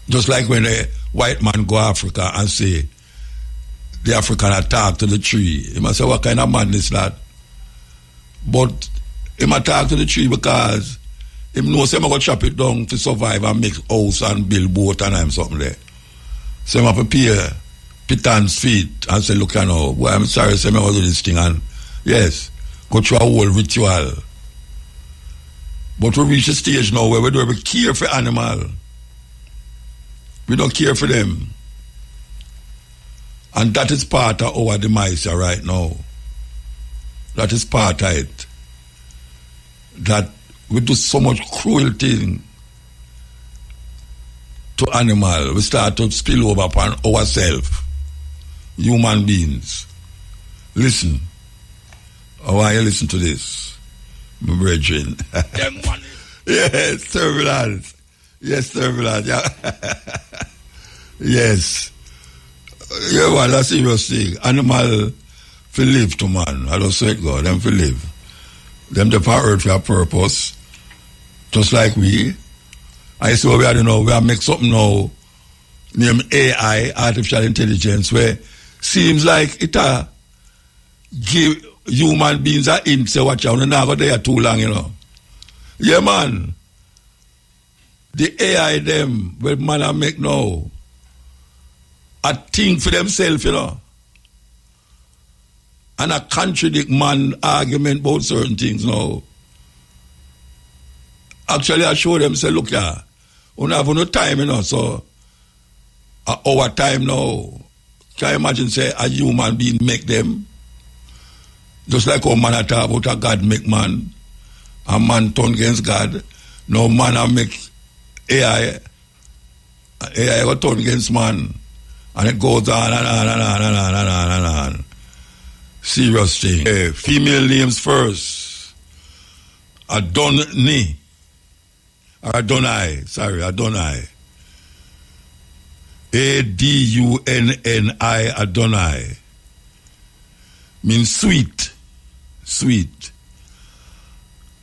Just like when a white man go to Africa and say, the African attack to the tree. He must say, what kind of madness that? But he must talk to the tree because he knows him going to chop it down to survive and make house and build boat and something there. So he must prepare Pitan's feet and say, look, boy, I'm sorry, say, I'm going to do this thing. And yes, go through a whole ritual. But we reach a stage now where we don't even care for animal. We don't care for them. And that is part of our demise right now. That is part of it. That we do so much cruelty to animal. We start to spill over upon ourselves, human beings. Listen, I want you to listen to this, my brethren. Yes, turbulence. Yes, turbulence. Yeah. Yes. Yeah, well, that's a serious thing. Animal for live to man. I don't say God, them for live. Them the power earth for a purpose. Just like we. I say we are, we are make something now named AI, artificial intelligence, where seems like it give human beings a hint, say watch out, not go there too long, Yeah, man. The AI them, where man a make now, a think for themselves, and a contradict man argument about certain things now. Actually, I show them, say, look, we don't have no time, so our time now, can you imagine, say, a human being make them? Just like how man talk about a God make man, a man turn against God. No man a make AI go turn against man. And it goes on and on and on and on and on and on. Serious thing. Female names first. Adonai. Adonai. A-D-U-N-N-I, Adonai. Means sweet. Sweet.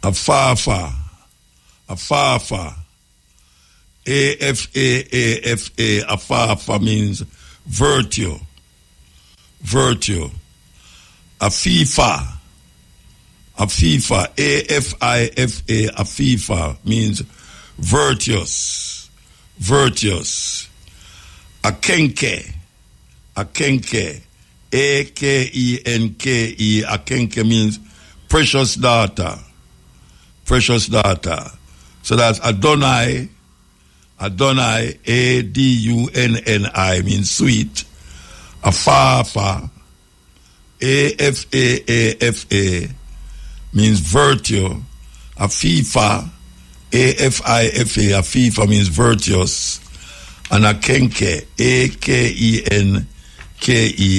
Afafa. Afafa. A-F-A, Afafa means virtue. Virtue. Afifa. Afifa. A-F-I-F-A, Afifa means virtuous. Virtuous. Akenke. Akenke. A-K-E-N-K-E. Akenke means precious daughter. Precious daughter. So that's Adonai. Adonai, A-D-U-N-N-I, means sweet. Afafa, A-F-A-A-F-A, means virtue. Afifa, A-F-I-F-A, Afifa means virtuous. And Akenke, A-K-E-N-K-E,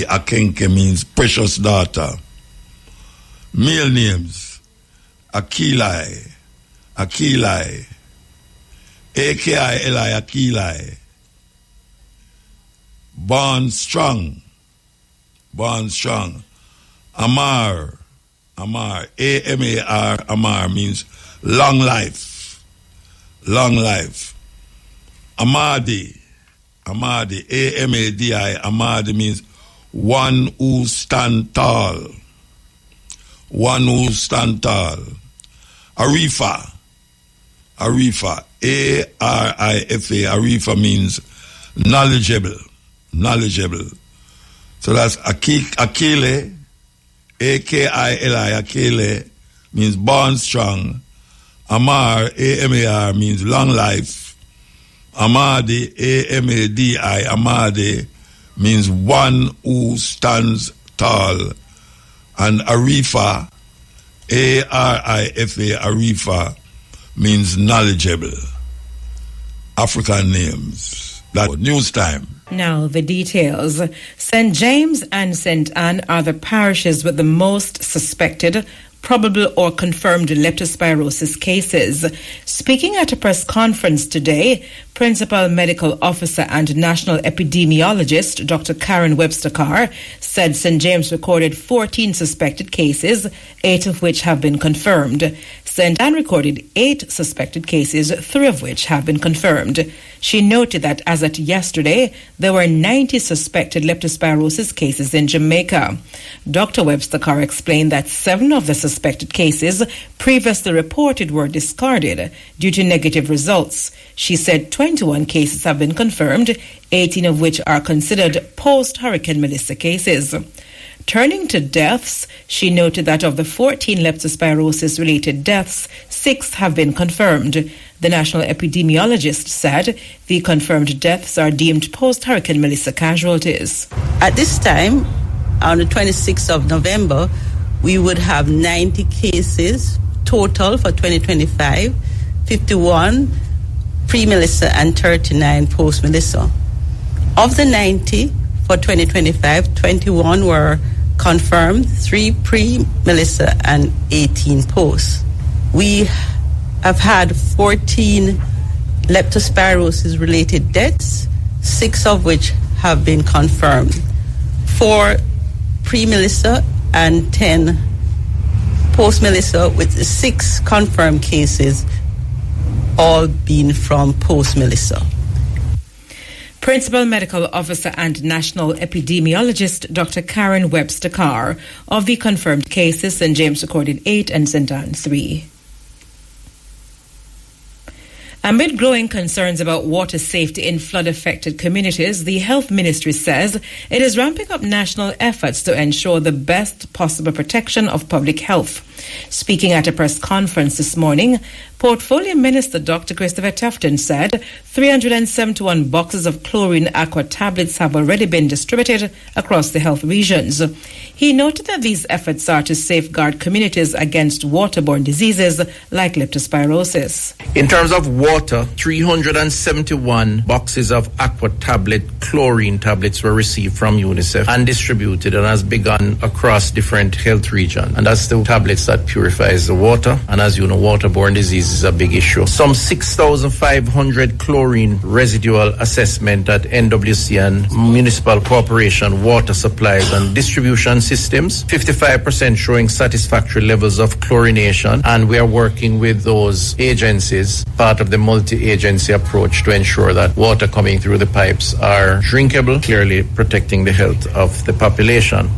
Akenke means precious daughter. Male names, Akilai, Akilai, A-K-I-L-I, Akilai. Born strong. Born strong. Amar. Amar. A-M-A-R. Amar means long life. Long life. Amadi. Amadi. A-M-A-D-I. Amadi means one who stand tall. One who stand tall. Arifa. Arifa. A-R-I-F-A. Arifa means knowledgeable. Knowledgeable. So that's Akile. A-K-I-L-I. Akile means born strong. Amar. A-M-A-R means long life. Amadi. A-M-A-D-I. Amadi means one who stands tall. And Arifa. A-R-I-F-A. Arifa means knowledgeable. African names. That news time. Now the details. St. James and St. Anne are the parishes with the most suspected, probable or confirmed leptospirosis cases. Speaking at a press conference today, Principal Medical Officer and National Epidemiologist Dr. Karen Webster-Carr said St. James recorded 14 suspected cases, 8 of which have been confirmed. St. Anne recorded 8 suspected cases, 3 of which have been confirmed. She noted that as at yesterday, there were 90 suspected leptospirosis cases in Jamaica. Dr. Webster-Carr explained that 7 of the suspected cases previously reported were discarded due to negative results. She said 21 cases have been confirmed, 18 of which are considered post-Hurricane Melissa cases. Turning to deaths, she noted that of the 14 leptospirosis-related deaths, 6 have been confirmed. The national epidemiologist said the confirmed deaths are deemed post-Hurricane Melissa casualties. At this time, on the 26th of November, we would have 90 cases total for 2025, 51 pre-Melissa and 39 post-Melissa. Of the 90 for 2025, 21 were confirmed, 3 pre-Melissa, and 18 post. We have had 14 leptospirosis-related deaths, 6 of which have been confirmed. 4 pre-Melissa and 10 post-Melissa, with 6 confirmed cases, all being from post-Melissa. Principal Medical Officer and National Epidemiologist Dr. Karen Webster Carr. Of the confirmed cases, St. James recorded 8 and St. Anne 3. Amid growing concerns about water safety in flood-affected communities, the Health Ministry says it is ramping up national efforts to ensure the best possible protection of public health. Speaking at a press conference this morning, Portfolio Minister Dr. Christopher Tufton said 371 boxes of chlorine aqua tablets have already been distributed across the health regions. He noted that these efforts are to safeguard communities against waterborne diseases like leptospirosis. In terms of water, 371 boxes of aqua tablet chlorine tablets were received from UNICEF and distributed and has begun across different health regions. And that's the tablets that purifies the water. And as you know, waterborne disease is a big issue. Some 6,500 chlorine residual assessment at NWC and Municipal Corporation water supplies and distribution systems. 55% showing satisfactory levels of chlorination. And we are working with those agencies, part of the multi-agency approach, to ensure that water coming through the pipes are drinkable, clearly protecting the health of the population.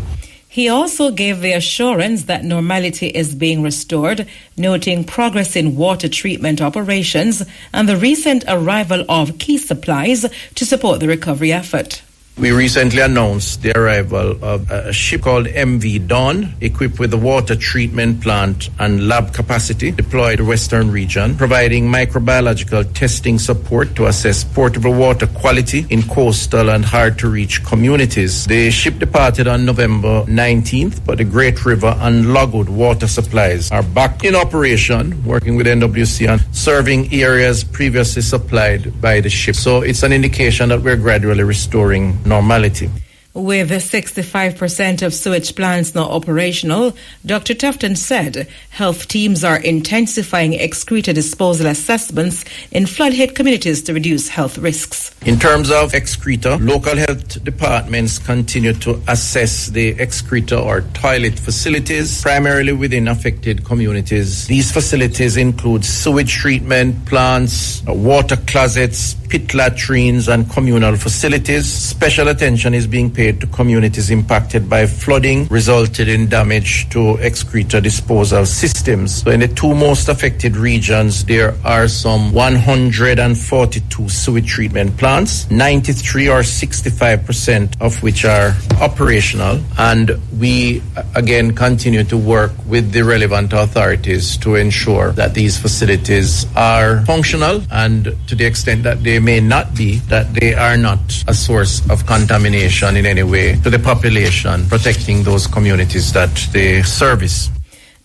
He also gave the assurance that normality is being restored, noting progress in water treatment operations and the recent arrival of key supplies to support the recovery effort. We recently announced the arrival of a ship called MV Dawn, equipped with a water treatment plant and lab capacity, deployed to the Western region, providing microbiological testing support to assess portable water quality in coastal and hard-to-reach communities. The ship departed on November 19th, but the Great River and Logwood water supplies are back in operation, working with NWC and serving areas previously supplied by the ship. So it's an indication that we're gradually restoring normality. With 65% of sewage plants now operational, Dr. Tufton said health teams are intensifying excreta disposal assessments in flood-hit communities to reduce health risks. In terms of excreta, local health departments continue to assess the excreta or toilet facilities, primarily within affected communities. These facilities include sewage treatment plants, water closets, pit latrines, and communal facilities. Special attention is being paid to communities impacted by flooding resulted in damage to excreta disposal systems. So in the 2 most affected regions, there are some 142 sewage treatment plants, 93 or 65% of which are operational. And we again continue to work with the relevant authorities to ensure that these facilities are functional, and to the extent that they may not be, that they are not a source of contamination in any way to the population, protecting those communities that they service.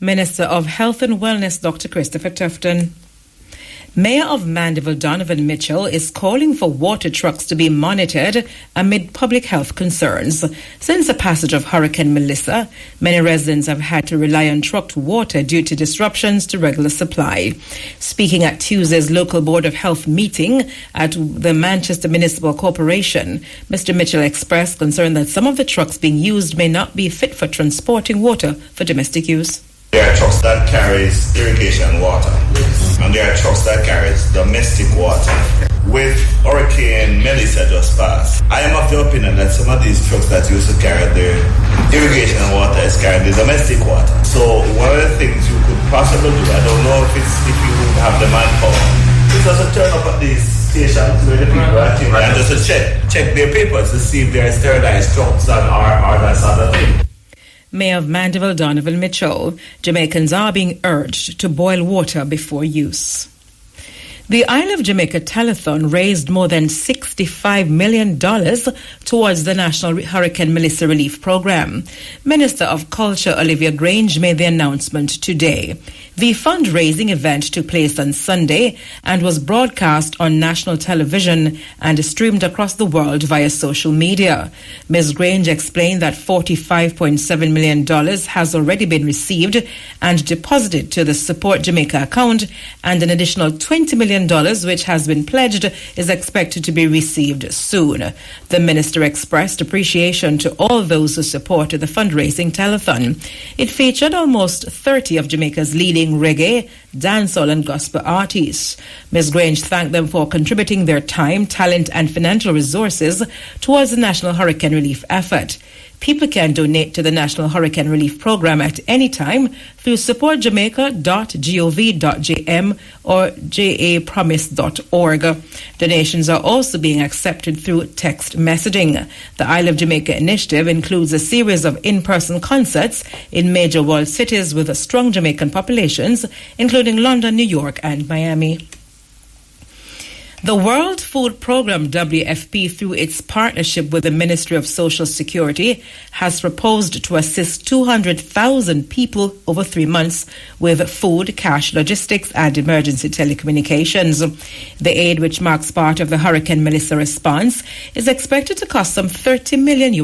Minister of Health and Wellness Dr. Christopher Tufton. Mayor of Mandeville Donovan Mitchell is calling for water trucks to be monitored amid public health concerns. Since the passage of Hurricane Melissa, many residents have had to rely on trucked water due to disruptions to regular supply. Speaking at Tuesday's local Board of Health meeting at the Manchester Municipal Corporation, Mr. Mitchell expressed concern that some of the trucks being used may not be fit for transporting water for domestic use. There are trucks that carries irrigation water, and there are trucks that carries domestic water. With Hurricane Melissa just passed, I am of the opinion that some of these trucks that used to carry the irrigation water is carrying the domestic water. So one of the things you could possibly do, I don't know if you would have the manpower, is just to turn up at these stations where the people are taking and just to check their papers to see if they are sterilized trucks and or that sort of thing. Mayor of Mandeville Donovan Mitchell. Jamaicans are being urged to boil water before use. The Isle of Jamaica Telethon raised more than $65 million towards the National Hurricane Melissa Relief Program. Minister of Culture Olivia Grange made the announcement today. The fundraising event took place on Sunday and was broadcast on national television and streamed across the world via social media. Ms. Grange explained that $45.7 million has already been received and deposited to the Support Jamaica account, and an additional $20 million, which has been pledged, is expected to be received soon. The minister expressed appreciation to all those who supported the fundraising telethon. It featured almost 30 of Jamaica's leading reggae, dancehall and gospel artists. Ms. Grange thanked them for contributing their time, talent and financial resources towards the National Hurricane Relief effort. People can donate to the National Hurricane Relief Program at any time through supportjamaica.gov.jm or japromise.org. Donations are also being accepted through text messaging. The Isle of Jamaica initiative includes a series of in-person concerts in major world cities with strong Jamaican populations, including London, New York, and Miami. The World Food Programme, WFP, through its partnership with the Ministry of Social Security, has proposed to assist 200,000 people over 3 months with food, cash, logistics, and emergency telecommunications. The aid, which marks part of the Hurricane Melissa response, is expected to cost some $30 million.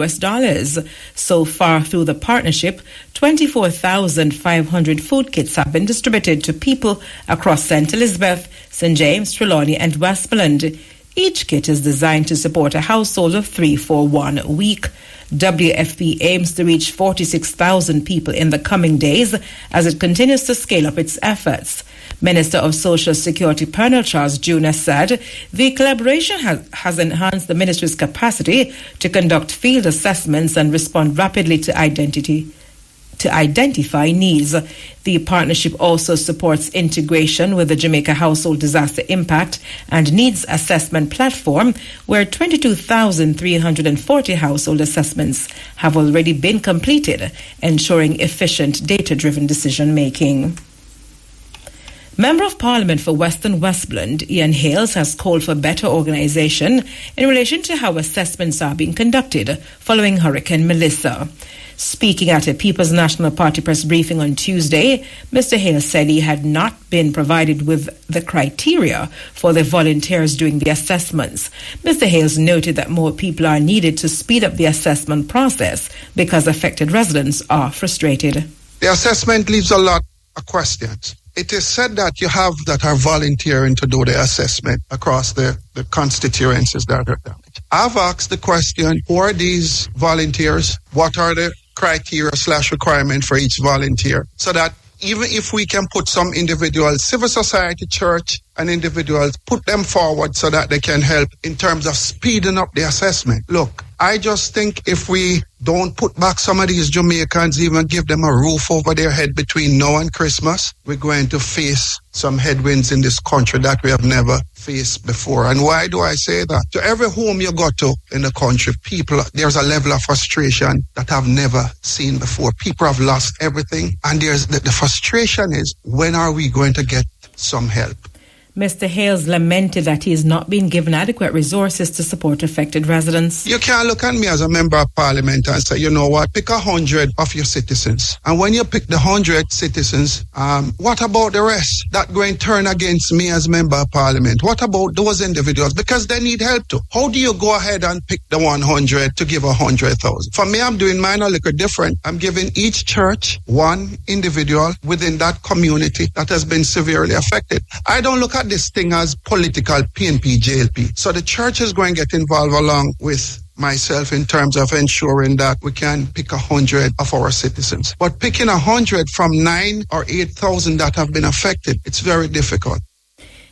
So far, through the partnership, 24,500 food kits have been distributed to people across St. Elizabeth, St. James, Trelawney, and Westmoreland. Each kit is designed to support a household of 3 for 1 week. WFP aims to reach 46,000 people in the coming days as it continues to scale up its efforts. Minister of Social Security Pernell Charles Jr. said the collaboration has enhanced the ministry's capacity to conduct field assessments and respond rapidly to identify needs. The partnership also supports integration with the Jamaica Household Disaster Impact and Needs Assessment Platform, where 22,340 household assessments have already been completed, ensuring efficient data-driven decision-making. Member of Parliament for Western Westmoreland, Ian Hales, has called for better organisation in relation to how assessments are being conducted following Hurricane Melissa. Speaking at a People's National Party press briefing on Tuesday, Mr. Hales said he had not been provided with the criteria for the volunteers doing the assessments. Mr. Hales noted that more people are needed to speed up the assessment process because affected residents are frustrated. The assessment leaves a lot of questions. It is said that you have that are volunteering to do the assessment across the constituencies that are damaged. I've asked the question, who are these volunteers? What are the criteria/requirement for each volunteer? So that even if we can put some individuals, civil society, church, and individuals, put them forward so that they can help in terms of speeding up the assessment. Look, I just think if we don't put back some of these Jamaicans, even give them a roof over their head between now and Christmas, we're going to face some headwinds in this country that we have never faced before. And why do I say that? To every home you go to in the country, there's a level of frustration that I've never seen before. People have lost everything. And the frustration is, when are we going to get some help? Mr. Hales lamented that he is not being given adequate resources to support affected residents. You can't look at me as a member of parliament and say, you know what, pick 100 of your citizens. And when you pick the 100 citizens, what about the rest that going to turn against me as member of parliament? What about those individuals? Because they need help too. How do you go ahead and pick the 100 to give 100,000? For me, I'm doing mine a little different. I'm giving each church one individual within that community that has been severely affected. I don't look at this thing as political PNP, JLP. So the church is going to get involved along with myself in terms of ensuring that we can pick 100 of our citizens. But picking 100 from 9 or 8,000 that have been affected, it's very difficult.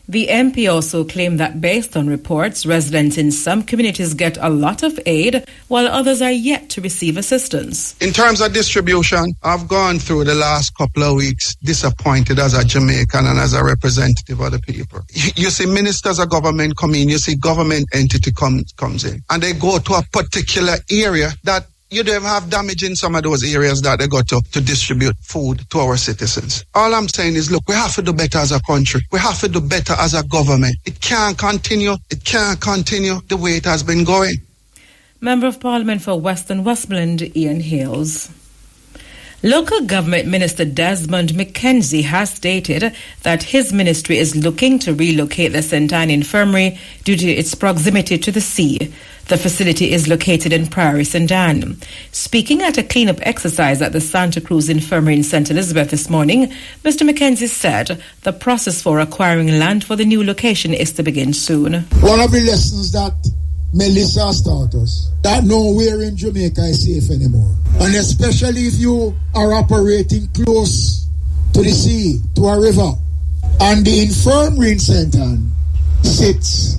The MP also claimed that based on reports, residents in some communities get a lot of aid while others are yet to receive assistance. In terms of distribution, I've gone through the last couple of weeks disappointed as a Jamaican and as a representative of the people. You see ministers of government come in, you see government entity comes in, and they go to a particular area that you don't have damage in some of those areas that they got to distribute food to our citizens. All I'm saying is, look, we have to do better as a country. We have to do better as a government. It can't continue. It can't continue the way it has been going. Member of Parliament for Western Westmoreland, Ian Hales. Local Government Minister Desmond McKenzie has stated that his ministry is looking to relocate the St. Anne Infirmary due to its proximity to the sea. The facility is located in Priory, St. Anne. Speaking at a cleanup exercise at the Santa Cruz Infirmary in St. Elizabeth this morning, Mr. McKenzie said the process for acquiring land for the new location is to begin soon. One of the lessons that Melissa has taught us, that nowhere in Jamaica is safe anymore. And especially if you are operating close to the sea, to a river. And the infirmary in St. Anne sits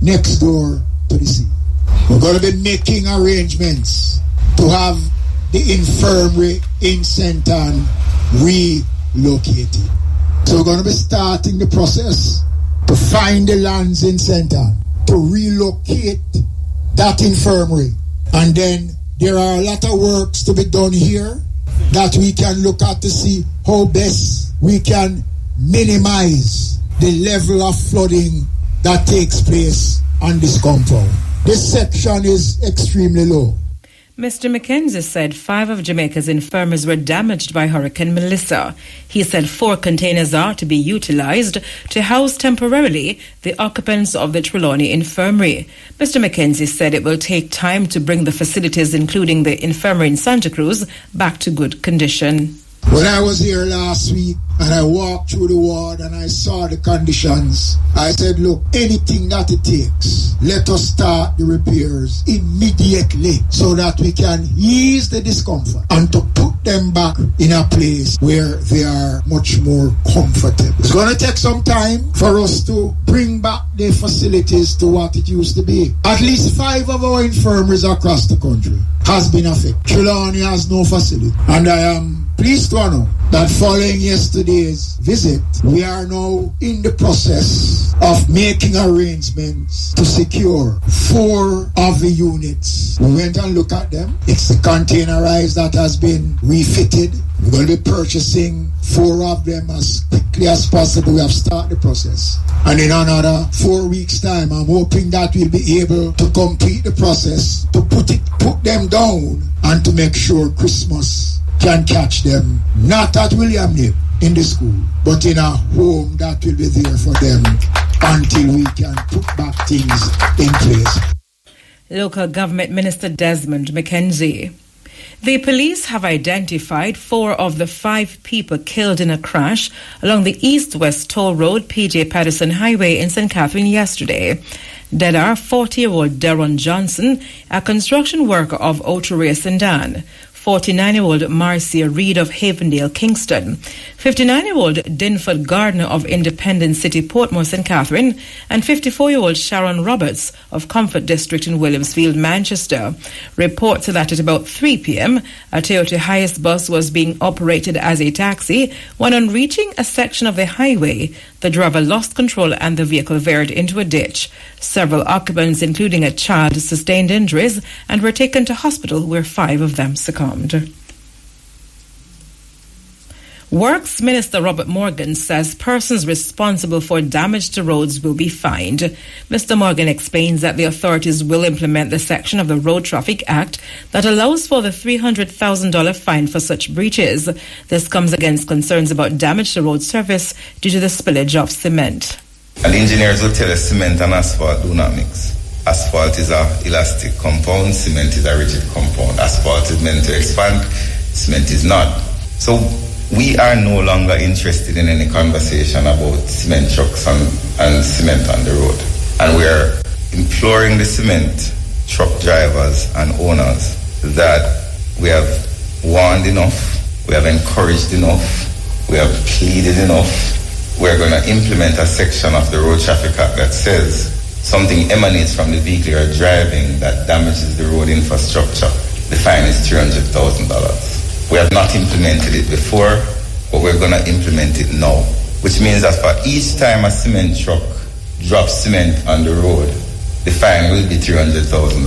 next door to the sea. We're going to be making arrangements to have the infirmary in St. Anne relocated. So we're going to be starting the process to find the lands in St. Anne, to relocate that infirmary. And then there are a lot of works to be done here that we can look at to see how best we can minimize the level of flooding that takes place on this compound. This section is extremely low. Mr. McKenzie said 5 of Jamaica's infirmaries were damaged by Hurricane Melissa. He said 4 containers are to be utilized to house temporarily the occupants of the Trelawney Infirmary. Mr. McKenzie said it will take time to bring the facilities, including the infirmary in Santa Cruz, back to good condition. When I was here last week and I walked through the ward and I saw the conditions, I said, look, anything that it takes, let us start the repairs immediately so that we can ease the discomfort and to put them back in a place where they are much more comfortable. It's going to take some time for us to bring back the facilities to what it used to be. At least 5 of our infirmaries across the country has been affected. Trelawney has no facility. And I am pleased to know that following yesterday's visit, we are now in the process of making arrangements to secure 4 of the units. We went and looked at them. It's the containerized that has been refitted. We're going to be purchasing 4 of them as quickly as possible. We have started the process. And in another 4 weeks' time, I'm hoping that we'll be able to complete the process, to put them down, and to make sure Christmas can catch them, not at William Nip in the school, but in a home that will be there for them until we can put back things in place. Local Government Minister Desmond McKenzie. The police have identified 4 of the 5 people killed in a crash along the east-west toll road PJ Patterson Highway in St. Catherine yesterday. Dead are 40-year-old Daryl Johnson, a construction worker of Oteria, St. Anne, 49-year-old Marcia Reed of Havendale, Kingston, 59-year-old Dinford Gardner of Independence City, Portmore, St. Catherine, and 54-year-old Sharon Roberts of Comfort District in Williamsfield, Manchester. Reports are that at about 3 p.m., a Toyota Hiace bus was being operated as a taxi when on reaching a section of the highway, the driver lost control and the vehicle veered into a ditch. Several occupants, including a child, sustained injuries and were taken to hospital where 5 of them succumbed. Works Minister Robert Morgan says persons responsible for damage to roads will be fined. Mr. Morgan explains that the authorities will implement the section of the Road Traffic Act that allows for the $300,000 fine for such breaches. This comes against concerns about damage to road surface due to the spillage of cement. And engineers will tell us cement and asphalt do not mix. Asphalt is an elastic compound, cement is a rigid compound. Asphalt is meant to expand, cement is not. So we are no longer interested in any conversation about cement trucks and cement on the road. And we are imploring the cement truck drivers and owners that we have warned enough, we have encouraged enough, we have pleaded enough. We're going to implement a section of the Road Traffic Act that says something emanates from the vehicle you're driving that damages the road infrastructure. The fine is $300,000. We have not implemented it before, but we're going to implement it now, which means that for each time a cement truck drops cement on the road, the fine will be $300,000.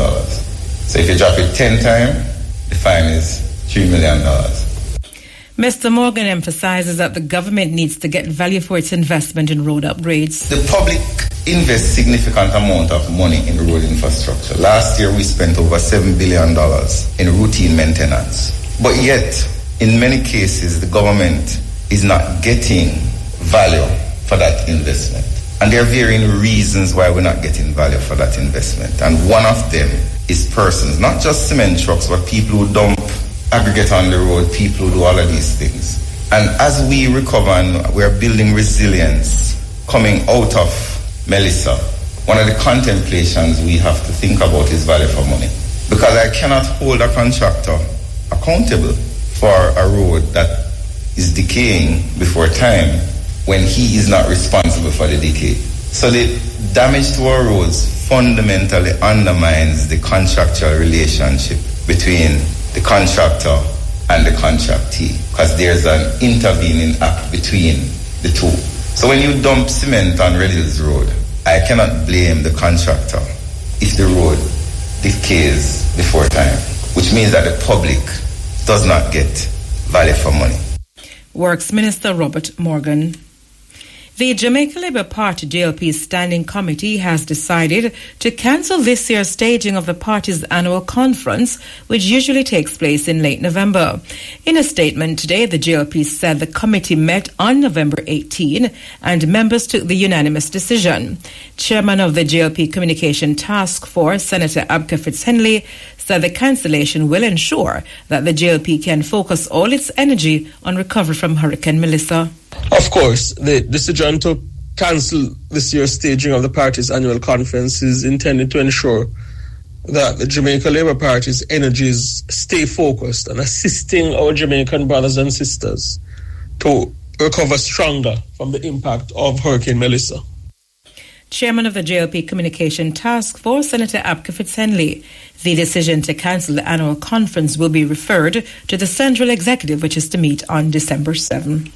So if you drop it 10 times, the fine is $3 million. Mr. Morgan emphasizes that the government needs to get value for its investment in road upgrades. The public invests significant amount of money in road infrastructure. Last year we spent over $7 billion in routine maintenance. But yet, in many cases, the government is not getting value for that investment. And there are varying reasons why we're not getting value for that investment. And one of them is persons, not just cement trucks, but people who dump aggregate on the road, people who do all of these things. And as we recover and we're building resilience coming out of Melissa, one of the contemplations we have to think about is value for money. Because I cannot hold a contractor accountable for a road that is decaying before time when he is not responsible for the decay. So the damage to our roads fundamentally undermines the contractual relationship between the contractor and the contractee, because there's an intervening act between the two. So when you dump cement on Red Hills Road, I cannot blame the contractor if the road decays before time, which means that the public does not get value for money. Works Minister Robert Morgan. The Jamaica Labour Party JLP Standing Committee has decided to cancel this year's staging of the party's annual conference, which usually takes place in late November. In a statement today, the JLP said the committee met on November 18 and members took the unanimous decision. Chairman of the JLP Communication Task Force, Senator Abka Fitzhenley, said the cancellation will ensure that the JLP can focus all its energy on recovery from Hurricane Melissa. Of course, the decision to cancel this year's staging of the party's annual conference is intended to ensure that the Jamaica Labour Party's energies stay focused on assisting our Jamaican brothers and sisters to recover stronger from the impact of Hurricane Melissa. Chairman of the JLP Communication Task Force, Senator Abka Fitzhenley. The decision to cancel the annual conference will be referred to the Central Executive, which is to meet on December 7.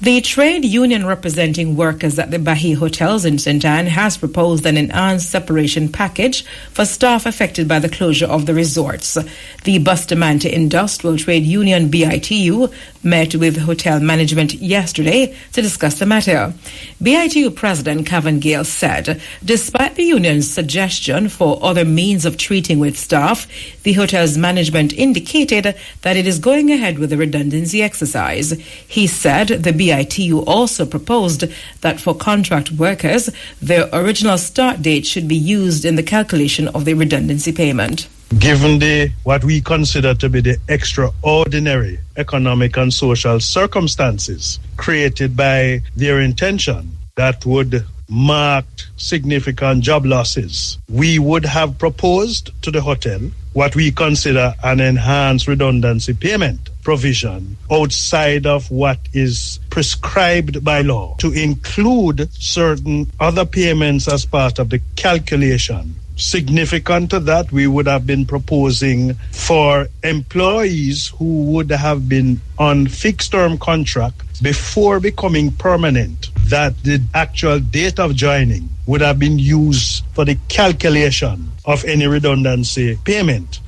The trade union representing workers at the Bahi hotels in St. Anne has proposed an enhanced separation package for staff affected by the closure of the resorts. The Bustamante Industrial Trade Union BITU met with hotel management yesterday to discuss the matter. BITU President Cavan Gale said, despite the union's suggestion for other means of treating with staff, the hotel's management indicated that it is going ahead with the redundancy exercise. He said the BITU also proposed that for contract workers, their original start date should be used in the calculation of the redundancy payment. Given what we consider to be the extraordinary economic and social circumstances created by their intention that would mark significant job losses, we would have proposed to the hotel what we consider an enhanced redundancy payment provision outside of what is prescribed by law to include certain other payments as part of the calculation. Significant to that, we would have been proposing for employees who would have been on fixed-term contract before becoming permanent, that the actual date of joining would have been used for the calculation of any redundancy payment.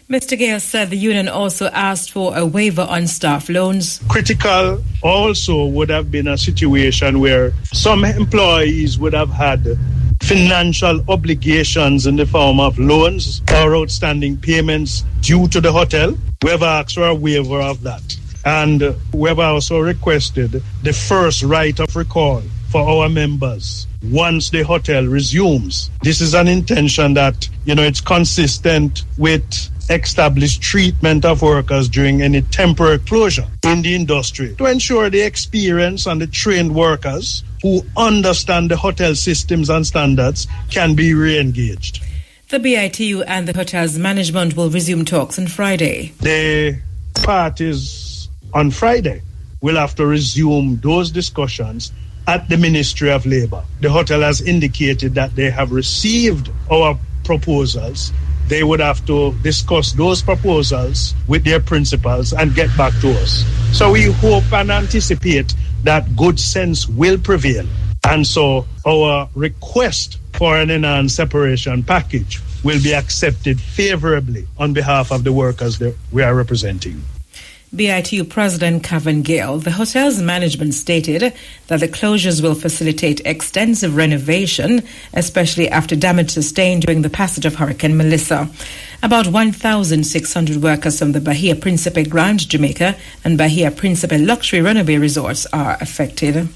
Mr. Gale said the union also asked for a waiver on staff loans. Critical also would have been a situation where some employees would have had financial obligations in the form of loans or outstanding payments due to the hotel. We have asked for a waiver of that. And we have also requested the first right of recall for our members once the hotel resumes. This is an intention that, it's consistent with established treatment of workers during any temporary closure in the industry to ensure the experience and the trained workers who understand the hotel systems and standards can be re-engaged. The BITU and the hotel's management will resume talks on Friday. The parties on Friday will have to resume those discussions at the Ministry of Labour. The hotel has indicated that they have received our proposals. They would have to discuss those proposals with their principals and get back to us. So we hope and anticipate that good sense will prevail. And so our request for an enhanced separation package will be accepted favorably on behalf of the workers that we are representing. BITU President Kevin Gale, the hotel's management stated that the closures will facilitate extensive renovation, especially after damage sustained during the passage of Hurricane Melissa. About 1,600 workers from the Bahia Principe Grand Jamaica and Bahia Principe Luxury Runaway resorts are affected.